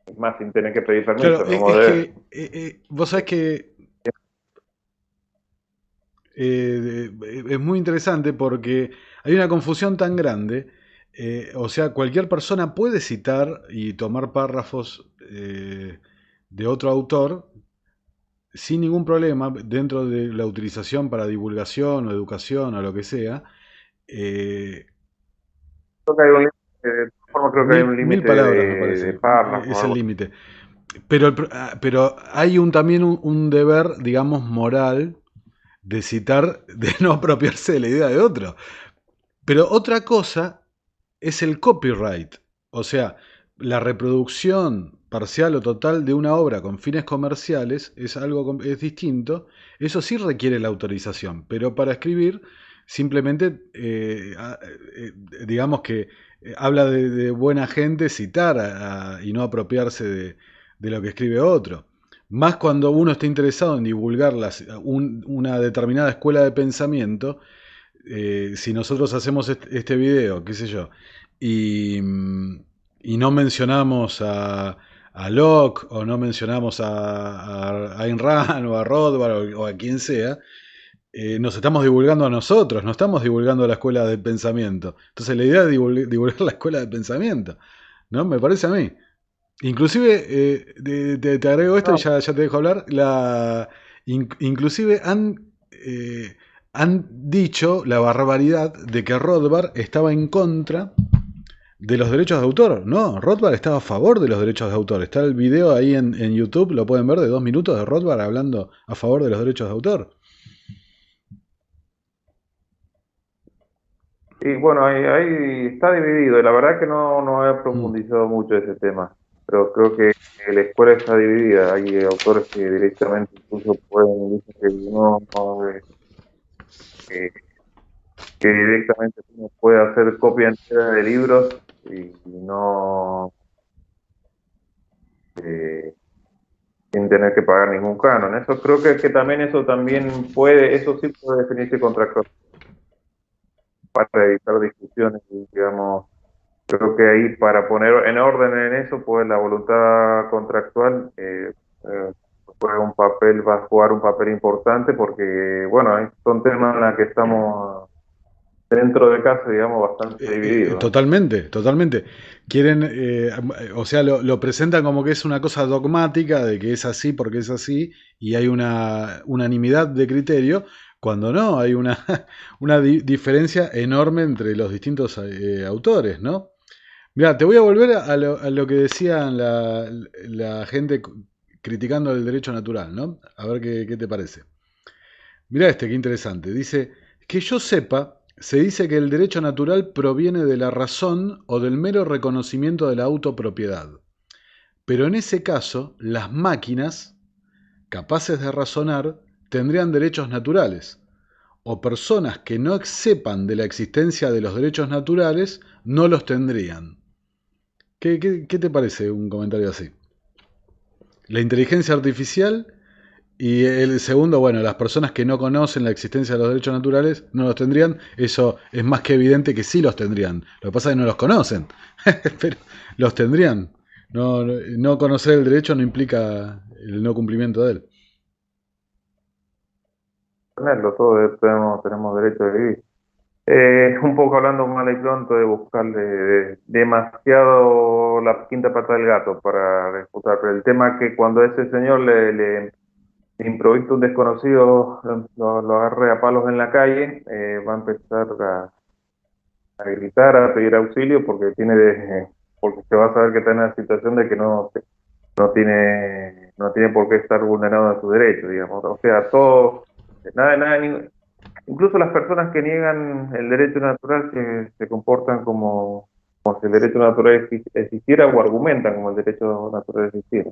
B: Es más, sin tener que pedir permiso,
A: Claro,
B: es como
A: es que
B: deber.
A: vos sabés que es muy interesante porque hay una confusión tan grande. O sea, cualquier persona puede citar y tomar párrafos de otro autor sin ningún problema dentro de la utilización para divulgación o educación o lo que sea. eh,
B: Creo que hay un límite, de todas formas creo que hay un
A: mil
B: límite
A: palabras me
B: de
A: parece,
B: párrafo o
A: es el
B: algo.
A: límite. Pero, pero hay también un deber, digamos, moral de citar, de no apropiarse de la idea de otro. Pero otra cosa es el copyright, o sea, la reproducción parcial o total de una obra con fines comerciales es algo es distinto. Eso sí requiere la autorización, pero para escribir simplemente digamos que habla de buena gente citar y no apropiarse de lo que escribe otro. Más cuando uno está interesado en divulgar una determinada escuela de pensamiento, si nosotros hacemos este video, qué sé yo, y, y no mencionamos a Locke o no mencionamos a Ayn Rand o a Rothbard o a quien sea, nos estamos divulgando a nosotros, no estamos divulgando a la escuela de pensamiento. Entonces la idea es divulgar la escuela de pensamiento, ¿no? Me parece a mí. Inclusive, te agrego esto y
B: No,
A: ya te dejo hablar, inclusive han dicho la barbaridad de que Rothbard estaba en contra de los derechos de autor. No, Rothbard estaba a favor de los derechos de autor. Está el video ahí en YouTube, lo pueden ver, de 2 minutos de Rothbard hablando a favor de los derechos de autor.
B: y bueno, ahí está dividido. Y la verdad que no he
A: Mm.
B: profundizado mucho ese tema, pero creo que la escuela está dividida. Hay autores que directamente incluso pueden decir que que, que directamente uno puede hacer copia entera de libros y no eh, sin tener que pagar ningún canon. Eso creo que también eso sí puede definirse contractual para evitar discusiones, digamos. Creo que ahí para poner en orden en eso, pues la voluntad contractual juega va a jugar un papel importante porque, bueno, son temas en los que estamos dentro de casa, digamos, bastante divididos, ¿no?
A: Totalmente, totalmente. Quieren, o sea, lo presentan como que es una cosa dogmática, de que es así porque es así, y hay una unanimidad de criterio, cuando no, hay una, una diferencia enorme entre los distintos autores, ¿no? Mira, te voy a volver a lo que decían la gente criticando el derecho natural, ¿no? A ver qué te parece. Mira este, qué interesante. Dice, que yo sepa, se dice que el derecho natural proviene de la razón o del mero reconocimiento de la autopropiedad. Pero en ese caso, las máquinas, capaces de razonar, tendrían derechos naturales. O personas que no sepan de la existencia de los derechos naturales, no los tendrían. ¿Qué te parece un comentario así? La inteligencia artificial y el segundo, bueno, las personas que no conocen la existencia de los derechos naturales no los tendrían. Eso es más que evidente que sí los tendrían. Lo que pasa es que no los conocen, pero los tendrían. No conocer el derecho no implica el no cumplimiento de él.
B: Tenerlo, todos tenemos derecho de vivir. Un poco hablando mal y pronto de buscarle demasiado la quinta pata del gato para refutar, pero el tema es que cuando ese señor le improvisa un desconocido, lo agarre a palos en la calle, va a empezar a gritar, a pedir auxilio porque se va a saber que está en una situación de que no tiene por qué estar vulnerado en su derecho, digamos. O sea, todo, incluso las personas que niegan el derecho natural se comportan como si el derecho natural existiera o argumentan como el derecho natural existiera.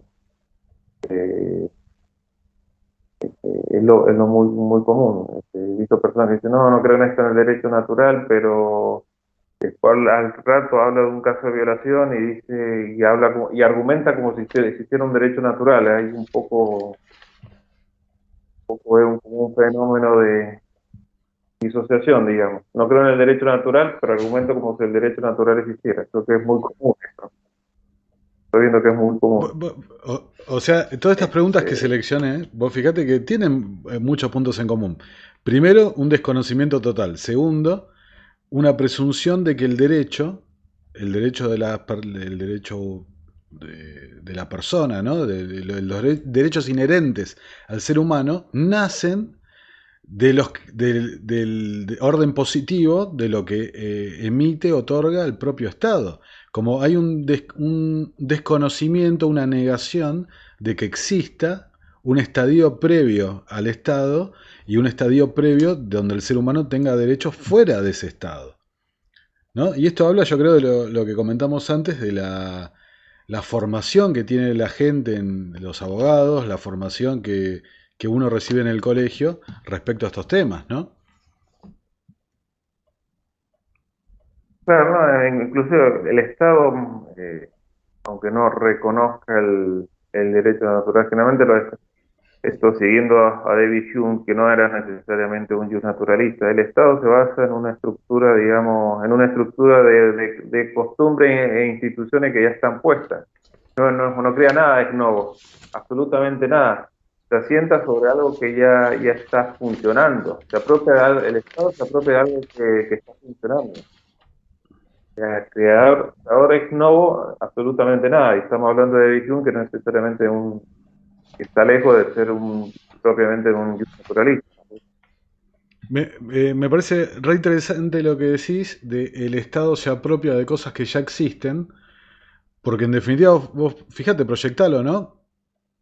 B: Eh, es lo muy común. He visto personas que dicen, no creo en esto en el derecho natural, pero después al rato habla de un caso de violación y dice, y argumenta como si existiera un derecho natural. Hay un poco es como un fenómeno de disociación, digamos. No creo en el derecho natural, pero argumento como si el derecho natural existiera. Creo que es muy común esto. Estoy viendo que es muy común.
A: O sea, todas estas preguntas que
B: Este,
A: seleccioné, vos fíjate que tienen muchos puntos en común. Primero, un desconocimiento total. Segundo, una presunción de que el derecho el derecho de la persona, ¿no? De los derechos inherentes al ser humano, nacen del orden positivo de lo que emite, otorga el propio Estado. Como hay un desconocimiento, una negación de que exista un estadio previo al Estado y un estadio previo donde el ser humano tenga derechos fuera de ese Estado, ¿no? Y esto habla, yo creo, de lo que comentamos antes, de la formación que tiene la gente en los abogados, la formación que uno recibe en el colegio respecto a estos temas, ¿no?
B: Claro, no, inclusive el Estado, aunque no reconozca el derecho natural, generalmente esto siguiendo a David Hume, que no era necesariamente un jus naturalista, el Estado se basa en una estructura, digamos, en una estructura de costumbres e instituciones que ya están puestas. No crea nada ex novo, absolutamente nada. Se asienta sobre algo que ya está funcionando. El Estado se apropia de algo que está funcionando. Creador ex novo, absolutamente nada. Y estamos hablando de David Hume, que no es necesariamente que está lejos de ser propiamente un naturalista.
A: Me parece re interesante lo que decís de el Estado se apropia de cosas que ya existen, porque en definitiva vos fíjate, proyectalo, ¿no?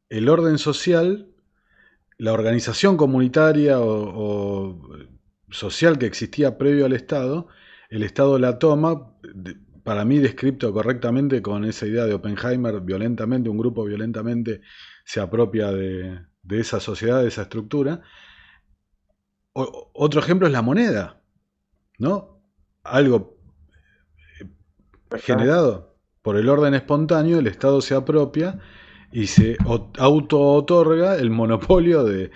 A: El orden social, la organización comunitaria o social que existía previo al Estado, el Estado la toma, para mí descripto correctamente con esa idea de Oppenheimer, violentamente, un grupo violentamente se apropia de esa sociedad, de esa estructura. Otro ejemplo es la moneda, ¿no? Algo
B: Exactamente.
A: generado por el orden espontáneo, el Estado se apropia y se auto-otorga el monopolio de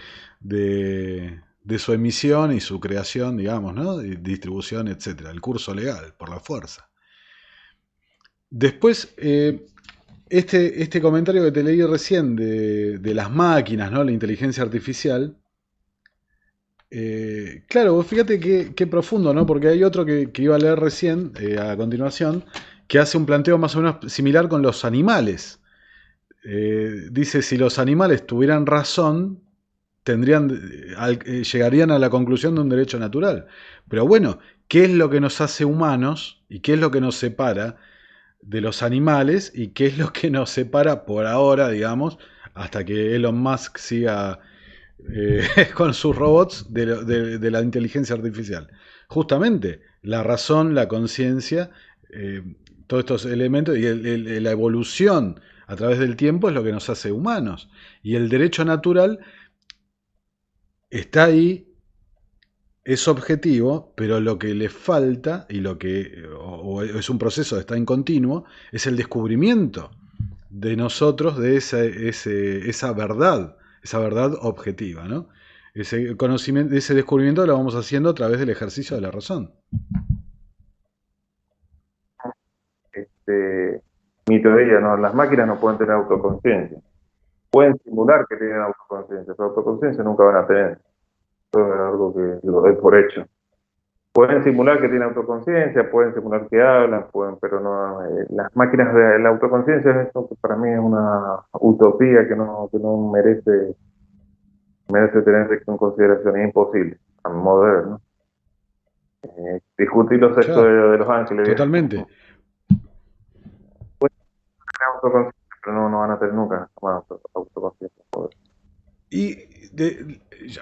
A: su emisión y su creación, digamos, ¿no? Distribución, etcétera, el curso legal, por la fuerza. Después, este comentario que te leí recién de las máquinas, ¿no? La inteligencia artificial. Claro, vos fíjate qué profundo, ¿no? Porque hay otro que iba a leer recién, a continuación, que hace un planteo más o menos similar con los animales. Dice, si los animales tuvieran razón, llegarían a la conclusión de un derecho natural. Pero bueno, ¿qué es lo que nos hace humanos y qué es lo que nos separa de los animales y qué es lo que nos separa por ahora, digamos, hasta que Elon Musk siga con sus robots de la inteligencia artificial? Justamente la razón, la conciencia, eh, todos estos elementos y la evolución a través del tiempo es lo que nos hace humanos. Y el derecho natural está ahí, es objetivo, pero lo que le falta y lo que o es un proceso, está en continuo, es el descubrimiento de nosotros de esa verdad objetiva, ¿no? Ese conocimiento, ese descubrimiento lo vamos haciendo a través del ejercicio de la razón.
B: Este, Mi teoría, ¿no? Las máquinas no pueden tener autoconciencia. Pueden simular que tienen autoconciencia, pero autoconciencia nunca van a tener. Eso es algo que lo doy por hecho. Pueden simular que tienen autoconciencia, pueden simular que hablan, pero no, las máquinas de la autoconciencia es eso que para mí es una utopía que no merece tenerse en consideración, es imposible, a mi modo de ver, ¿no? Discutir los sexos
A: Claro,
B: de los ángeles,
A: totalmente.
B: pueden tener autoconciencia, pero no van a tener nunca autoconciencia.
A: Y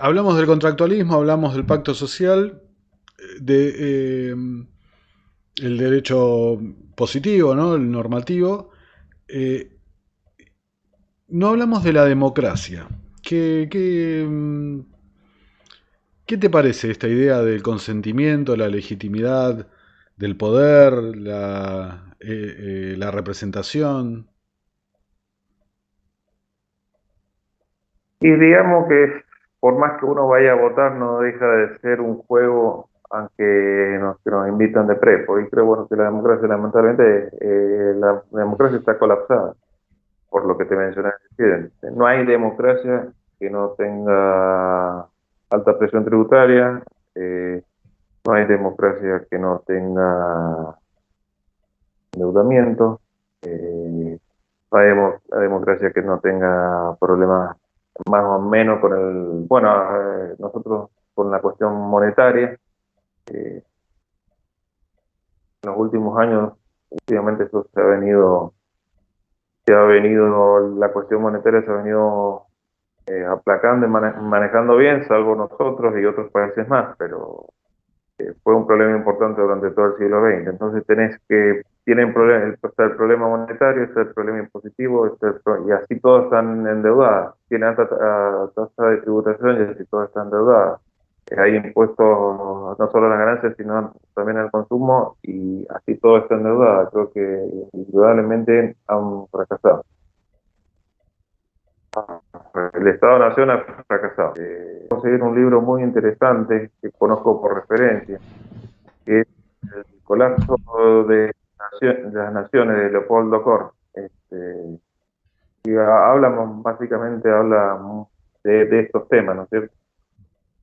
A: hablamos del contractualismo, hablamos del pacto social, de el derecho positivo, ¿no? El normativo. Eh, no hablamos de la democracia. ¿Qué te parece esta idea del consentimiento, la legitimidad del poder, la representación?
B: Y digamos que por más que uno vaya a votar, no deja de ser un juego, aunque que nos invitan de prepo. Y creo, bueno, que la democracia, lamentablemente, la democracia está colapsada, por lo que te mencioné recién. No hay democracia que no tenga alta presión tributaria, no hay democracia que no tenga endeudamiento, no hay democracia que no tenga problemas más o menos nosotros con la cuestión monetaria. En los últimos años, últimamente eso la cuestión monetaria se ha venido aplacando y manejando bien, salvo nosotros y otros países más, pero fue un problema importante durante todo el siglo XX. Entonces tienen problemas, está el problema monetario, está el problema impositivo, y así todos están endeudados. Tienen alta tasa de tributación y así todos están endeudados. hay impuestos no solo a las ganancias, sino también al consumo, y así todo está endeudado. Creo que indudablemente han fracasado. El Estado-Nación ha fracasado. Conseguir un libro muy interesante que conozco por referencia, que es El colapso de las naciones, de Leopoldo Kor. Y básicamente habla de estos temas, ¿no es cierto?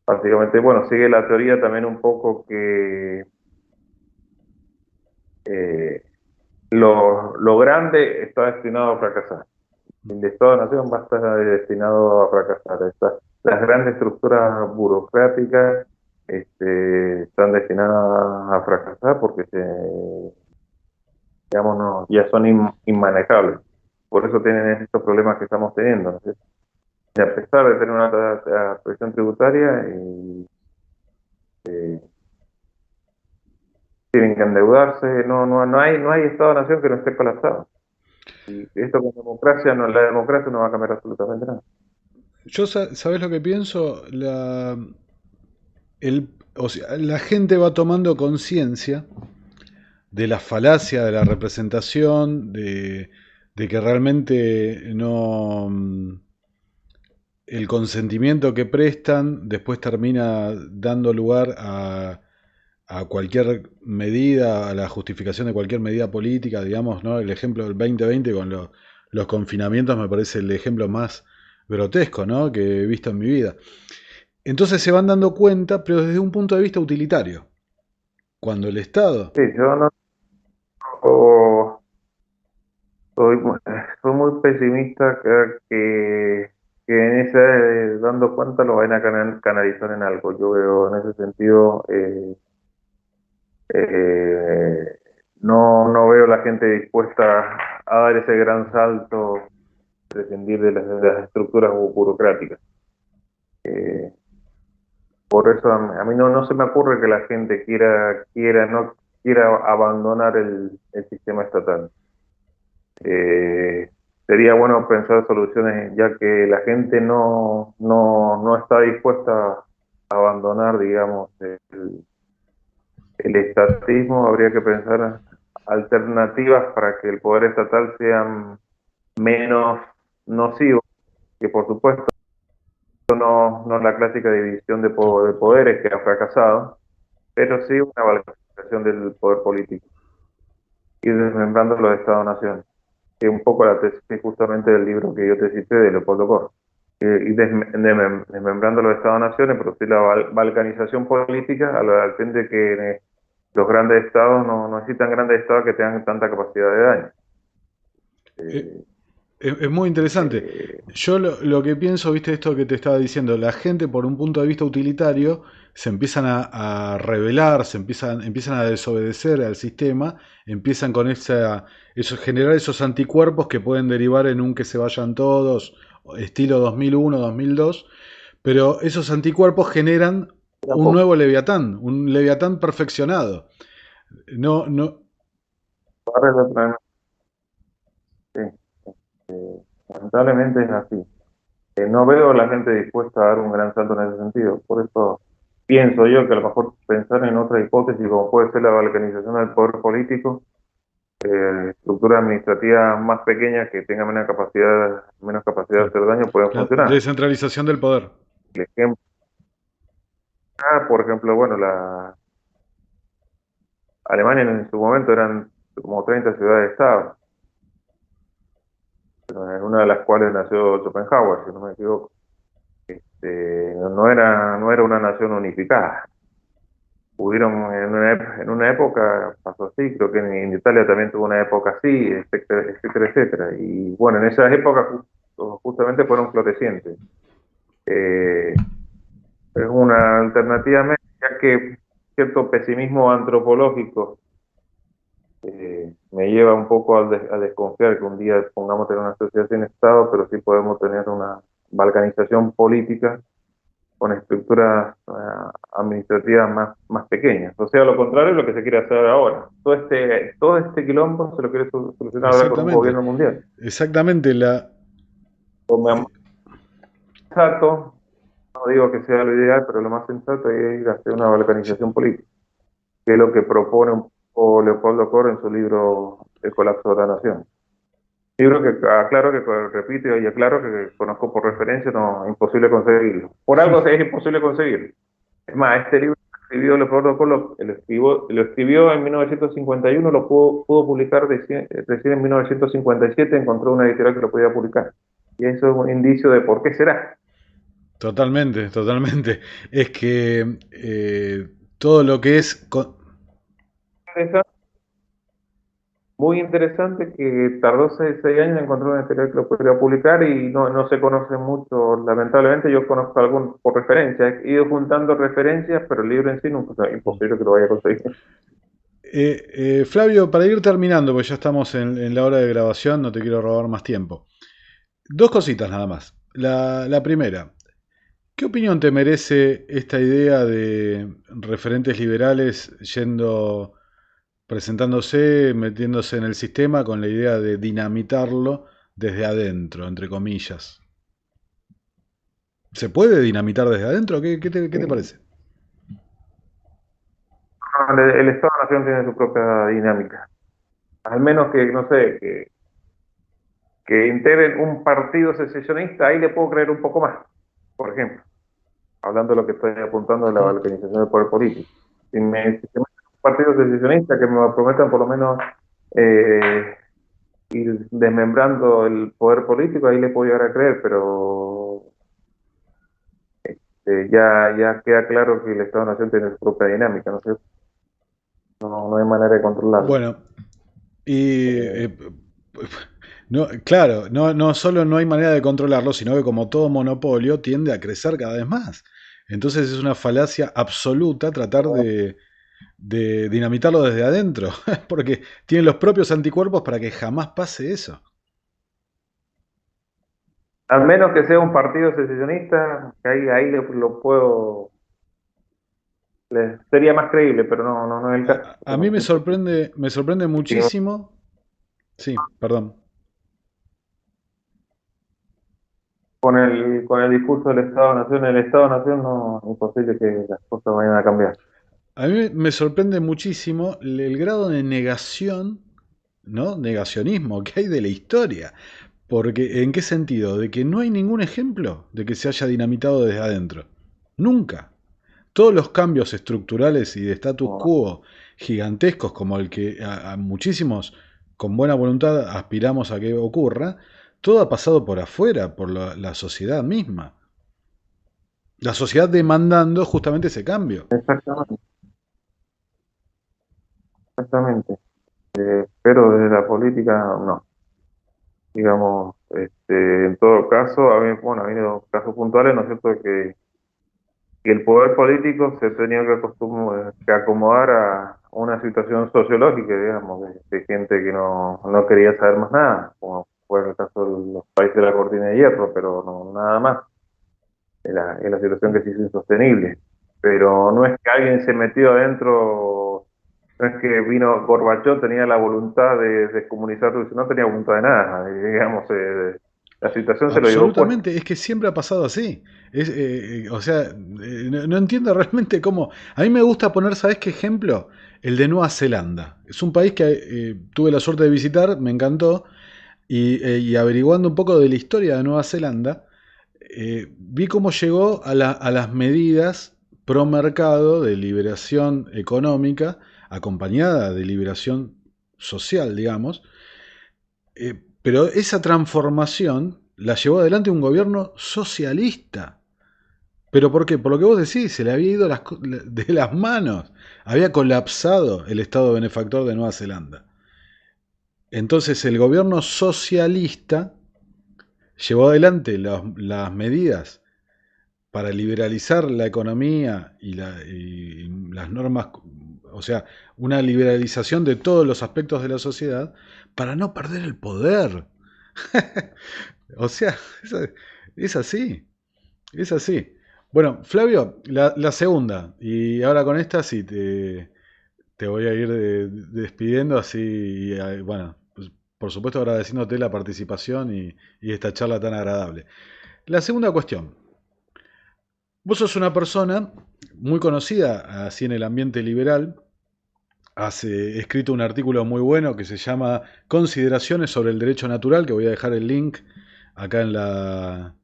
B: Básicamente, bueno, sigue la teoría también un poco que eh, lo grande está destinado a fracasar. El Estado-Nación va a estar destinado a fracasar. Las grandes estructuras burocráticas están destinadas a fracasar porque digamos, ya son inmanejables. Por eso tienen estos problemas que estamos teniendo, ¿no es cierto? Y a pesar de tener una presión tributaria, eh, tienen que endeudarse. No hay Estado-Nación que no esté colapsado. Y esto con democracia, la democracia no va a cambiar absolutamente nada.
A: Yo, ¿sabés lo que pienso? O sea, la gente va tomando conciencia de la falacia de la representación, de que realmente no, el consentimiento que prestan después termina dando lugar a cualquier medida, a la justificación de cualquier medida política, digamos, ¿no? El ejemplo del 2020 con los confinamientos me parece el ejemplo más grotesco, ¿no? Que he visto en mi vida. Entonces se van dando cuenta, pero desde un punto de vista utilitario. Cuando el Estado...
B: Sí, yo no soy, mu- soy muy pesimista que en ese dando cuenta lo vayan a canalizar en algo. Yo veo en ese sentido, eh, no veo la gente dispuesta a dar ese gran salto, prescindir de las estructuras burocráticas. Eh, por eso a mí no se me ocurre que la gente no quiera abandonar el sistema estatal. Eh, Sería bueno pensar soluciones, ya que la gente no está dispuesta a abandonar, digamos, el estatismo. Habría que pensar alternativas para que el poder estatal sea menos nocivo, que por supuesto no es la clásica división de poderes que ha fracasado, pero sí una valorización del poder político y desmembrando los Estados-nación, que es un poco la tesis justamente del libro que yo te cité de Leopoldo Kor. Y desmembrando los Estados-naciones, producir la balcanización política al fin de que los grandes estados no necesitan grandes estados que tengan tanta capacidad de daño.
A: eh,
B: Eh,
A: es muy interesante.
B: eh,
A: Yo lo que pienso, viste, esto que te estaba diciendo, la gente por un punto de vista utilitario se empiezan a rebelar, empiezan a desobedecer al sistema, empiezan con generar esos anticuerpos que pueden derivar en un que se vayan todos, estilo 2001, 2002, pero esos anticuerpos generan un
B: Tampoco.
A: nuevo Leviatán, un Leviatán perfeccionado. No, no,
B: Sí, lamentablemente es así. No veo a la gente dispuesta a dar un gran salto en ese sentido. Por eso pienso yo que a lo mejor pensar en otra hipótesis, como puede ser la balcanización del poder político, estructuras administrativas más pequeñas que tengan menos capacidad de
A: claro,
B: hacer daño, pueden
A: la
B: funcionar.
A: descentralización del poder.
B: El ejemplo, por ejemplo, bueno, Alemania en su momento eran como 30 ciudades-estado, en una de las cuales nació Schopenhauer, si no me equivoco. No era una nación unificada. Hubieron en una época, pasó así, creo que en Italia también tuvo una época así, etcétera, etcétera, etcétera. Y bueno, en esas épocas justamente fueron florecientes. Eh, es una alternativa, ya que cierto pesimismo antropológico me lleva un poco a desconfiar que un día pongamos tener una sociedad sin Estado, pero sí podemos tener una balcanización política con estructuras administrativas más pequeñas. O sea, lo contrario es lo que se quiere hacer ahora. Todo este quilombo se lo quiere solucionar ahora con un
A: Exactamente,
B: gobierno mundial.
A: exactamente
B: O me
A: eh,
B: Sato, no digo que sea lo ideal, pero lo más sensato es ir hacia una balcanización política, que es lo que propone un poco Leopoldo Cor en su libro El colapso de la nación. Libro que aclaro que, repito y aclaro que conozco por referencia, no, imposible conseguirlo. Por algo es imposible conseguirlo. Es más, este libro lo escribió Leopoldo Cor, lo escribió en 1951, pudo publicar recién en 1957, encontró una editorial que lo podía publicar. Y eso es un indicio de por qué será.
A: Totalmente, totalmente. Es que todo lo que es...
B: Muy interesante que tardó 6 años en encontrar una editorial que lo pudiera publicar y no se conoce mucho, lamentablemente. Yo conozco algún por referencia, he ido juntando referencias, pero el libro en sí nunca, es imposible que lo vaya a conseguir.
A: Flavio, para ir terminando, porque ya estamos en la hora de grabación, no te quiero robar más tiempo. Dos cositas nada más. La primera, ¿qué opinión te merece esta idea de referentes liberales presentándose, metiéndose en el sistema con la idea de dinamitarlo desde adentro, entre comillas? ¿Se puede dinamitar desde adentro? ¿Qué te parece?
B: El Estado-Nación tiene su propia dinámica. Al menos que, no sé, que integren un partido secesionista, ahí le puedo creer un poco más, por ejemplo, hablando de lo que estoy apuntando de la
A: Ujú.
B: balcanización del poder político. Si me meten un partido secesionista que me prometan por lo menos eh, ir desmembrando el poder político, ahí le puedo llegar a creer, pero ya queda claro que el Estado-Nación tiene su propia dinámica, ¿no es cierto? No hay manera de controlarlo.
A: Bueno, y
B: Eh,
A: no, claro, no solo no hay manera de controlarlo, sino que como todo monopolio tiende a crecer cada vez más. Entonces es una falacia absoluta tratar de dinamitarlo desde adentro, porque tienen los propios anticuerpos para que jamás pase eso.
B: Al menos que sea un partido secesionista, que ahí lo puedo, sería más creíble, pero no es el caso.
A: A mí me sorprende
B: Digamos,
A: muchísimo. Sí, perdón.
B: con el discurso del Estado-Nación, el Estado-Nación no es imposible que las cosas vayan a cambiar.
A: A mí me sorprende muchísimo el grado de negación, ¿no? Negacionismo que hay de la historia. Porque, ¿en qué sentido? De que no hay ningún ejemplo de que se haya dinamitado desde adentro. Nunca. Todos los cambios estructurales y de status
B: No,
A: quo gigantescos como el que a muchísimos con buena voluntad aspiramos a que ocurra, todo ha pasado por afuera, por la sociedad misma. La sociedad demandando justamente ese cambio.
B: exactamente, exactamente. Pero desde la política, no. Digamos, en todo caso, bueno, ha habido casos puntuales, ¿no es cierto?, que el poder político se ha tenido que acomodar a una situación sociológica, digamos, de gente que no quería saber más nada, como fue el caso de los países de la cortina de hierro, pero no nada más. Es la situación que se hizo insostenible. Pero no es que alguien se metió adentro, no es que vino Gorbachov, tenía la voluntad de descomunizar Rusia, no tenía voluntad de nada, digamos, la situación se lo llevó puesto.
A: Absolutamente, es que siempre ha pasado así. O sea, no entiendo realmente cómo. A mí me gusta poner, ¿sabes qué ejemplo? El de Nueva Zelanda. Es un país que tuve la suerte de visitar, me encantó, y averiguando un poco de la historia de Nueva Zelanda, vi cómo llegó a las medidas pro mercado de liberación económica, acompañada de liberación social, digamos, pero esa transformación la llevó adelante un gobierno socialista. ¿Pero por qué? Por lo que vos decís, se le había ido de las manos. Había colapsado el Estado benefactor de Nueva Zelanda. Entonces el gobierno socialista llevó adelante las medidas para liberalizar la economía y las normas, o sea, una liberalización de todos los aspectos de la sociedad para no perder el poder. O sea, es así, es así. Bueno, Flavio, la segunda, y ahora con esta sí te voy a ir despidiendo así, y, bueno, pues, por supuesto agradeciéndote la participación y esta charla tan agradable. La segunda cuestión, Vos sos una persona muy conocida así en el ambiente liberal. Has escrito un artículo muy bueno que se llama Consideraciones sobre el derecho natural, que voy a dejar el link acá en la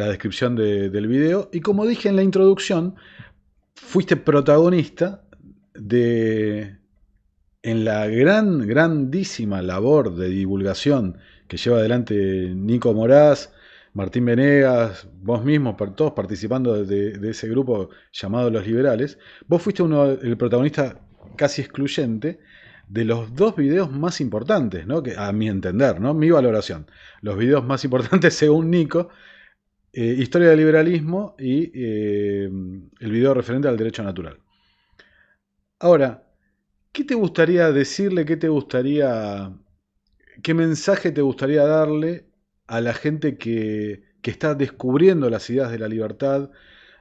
A: descripción del video. Y como dije en la introducción, fuiste protagonista de, en la grandísima labor de divulgación que lleva adelante Nico Moraz, Martín Venegas, vos mismos, todos participando de ese grupo llamado Los Liberales. Vos fuiste el protagonista casi excluyente de los dos videos más importantes, ¿no? Que, a mi entender, ¿no? Mi valoración. Los videos más importantes según Nico, Historia del liberalismo y el video referente al derecho natural. Ahora, ¿qué te gustaría decirle? ¿Qué mensaje te gustaría darle a la gente que está descubriendo las ideas de la libertad,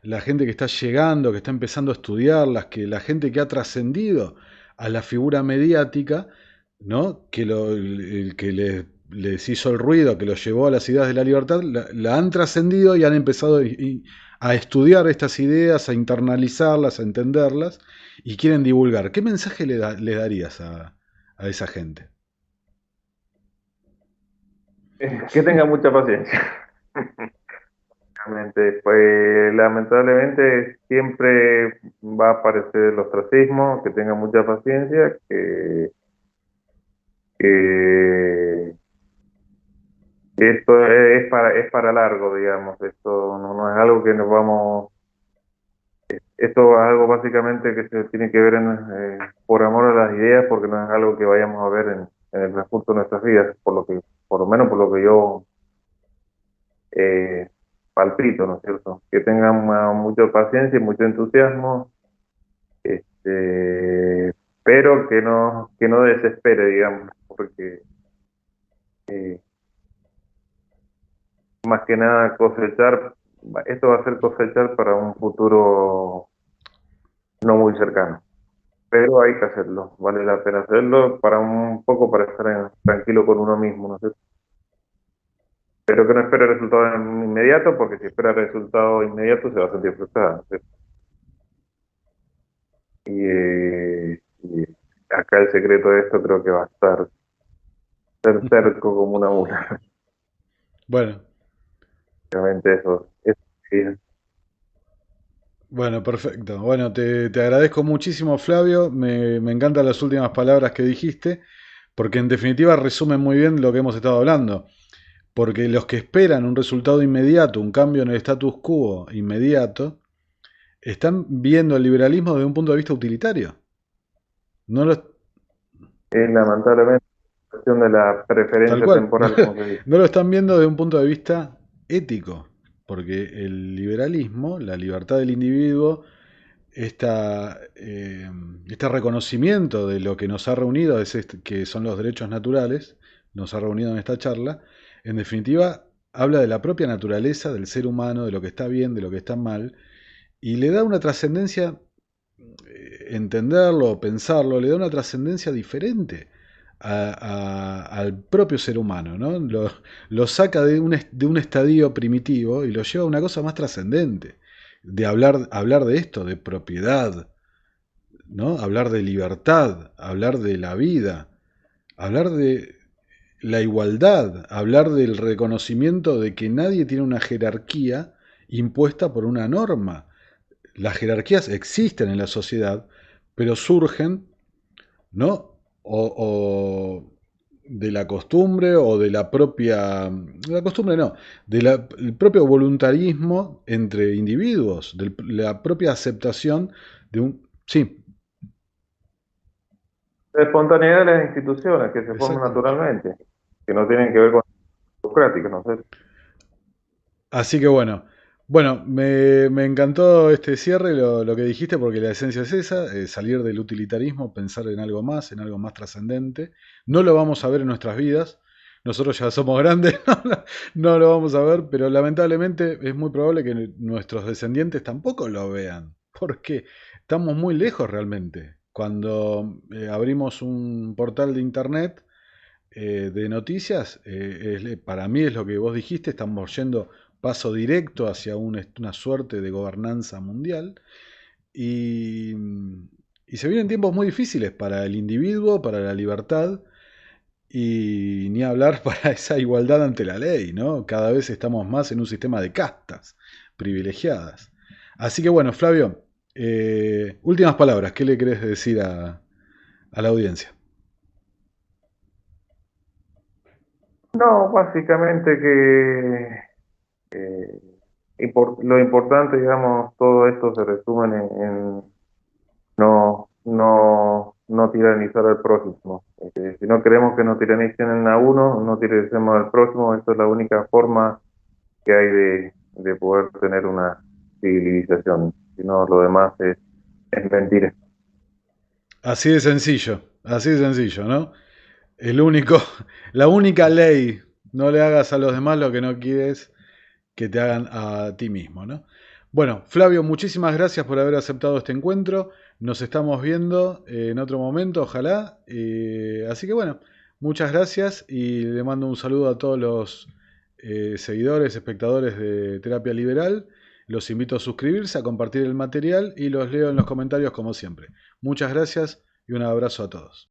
A: la gente que está llegando, que está empezando a estudiarlas, la gente que ha trascendido a la figura mediática, ¿no? Que les hizo el ruido, que los llevó a las ideas de la libertad, la han trascendido y han empezado a estudiar estas ideas, a internalizarlas, a entenderlas y quieren divulgar? ¿Qué mensaje le darías a esa gente?
B: Que tenga mucha paciencia. Realmente, pues lamentablemente siempre va a aparecer el ostracismo, que tenga mucha paciencia, que esto es para largo, digamos, esto no es algo que nos vamos, esto es algo básicamente que se tiene que ver por amor a las ideas, porque no es algo que vayamos a ver en el transcurso de nuestras vidas, por lo menos por lo que yo eh, palpito, ¿no es cierto? Que tengan mucha paciencia y mucho entusiasmo, este, pero que no desespere, digamos, porque eh, más que nada cosechar, esto va a ser cosechar para un futuro no muy cercano, pero hay que hacerlo, vale la pena hacerlo para un poco para estar tranquilo con uno mismo, ¿no es cierto? Pero que no espere resultados inmediatos, porque si espera resultados inmediatos se va a sentir frustrado, ¿no es cierto? Y acá el secreto de esto creo que va a estar ser terco como una mula.
A: Bueno,
B: Realmente eso sí.
A: bueno, perfecto. Bueno, te agradezco muchísimo, Flavio. Me encantan las últimas palabras que dijiste, porque en definitiva resumen muy bien lo que hemos estado hablando. Porque los que esperan un resultado inmediato, un cambio en el status quo inmediato, están viendo el liberalismo desde un punto de vista utilitario. No lo,
B: Es lamentablemente la cuestión de la
A: tal
B: preferencia
A: cual.
B: temporal, como se dice.
A: No lo están viendo desde un punto de vista ético. Porque el liberalismo, la libertad del individuo, este reconocimiento de lo que nos ha reunido, que son los derechos naturales, nos ha reunido en esta charla, en definitiva habla de la propia naturaleza del ser humano, de lo que está bien, de lo que está mal, y le da una trascendencia, entenderlo, pensarlo, le da una trascendencia diferente al propio ser humano, ¿no? Lo saca de un estadio primitivo y lo lleva a una cosa más trascendente, de hablar de esto, de propiedad, ¿no? Hablar de libertad, hablar de la vida, hablar de la igualdad, hablar del reconocimiento de que nadie tiene una jerarquía impuesta por una norma. Las jerarquías existen en la sociedad, pero surgen, ¿no? O de la costumbre o de la costumbre no, del propio voluntarismo entre individuos, de la propia aceptación de un... Sí,
B: La espontaneidad de las instituciones que se forman
A: exacto.
B: naturalmente, que no tienen que ver con burocráticas, ¿no sé?
A: Así que bueno, me encantó este cierre, lo que dijiste, porque la esencia es esa, salir del utilitarismo, pensar en algo más trascendente. No lo vamos a ver en nuestras vidas, nosotros ya somos grandes, no lo vamos a ver, pero lamentablemente es muy probable que nuestros descendientes tampoco lo vean, porque estamos muy lejos realmente. Cuando abrimos un portal de internet, de noticias, para mí es lo que vos dijiste, estamos yendo paso directo hacia una suerte de gobernanza mundial. Y, y se vienen tiempos muy difíciles para el individuo, para la libertad, y ni hablar para esa igualdad ante la ley, ¿no? Cada vez estamos más en un sistema de castas privilegiadas. Así que bueno, Flavio, últimas palabras, ¿qué le querés decir a la audiencia?
B: No, básicamente que lo importante, digamos, todo esto se resume en no tiranizar al prójimo. Si no queremos que nos tiranicen a uno, no tiranicemos al prójimo. Esa es la única forma que hay de poder tener una civilización. Si no, lo demás es mentira.
A: Así de sencillo, ¿no? El único, la única ley, no le hagas a los demás lo que no quieres que te hagan a ti mismo, ¿no? Bueno, Flavio, muchísimas gracias por haber aceptado este encuentro. Nos estamos viendo en otro momento, ojalá. Así que bueno, muchas gracias y le mando un saludo a todos los seguidores, espectadores de Terapia Liberal. Los invito a suscribirse, a compartir el material y los leo en los comentarios como siempre. Muchas gracias y un abrazo a todos.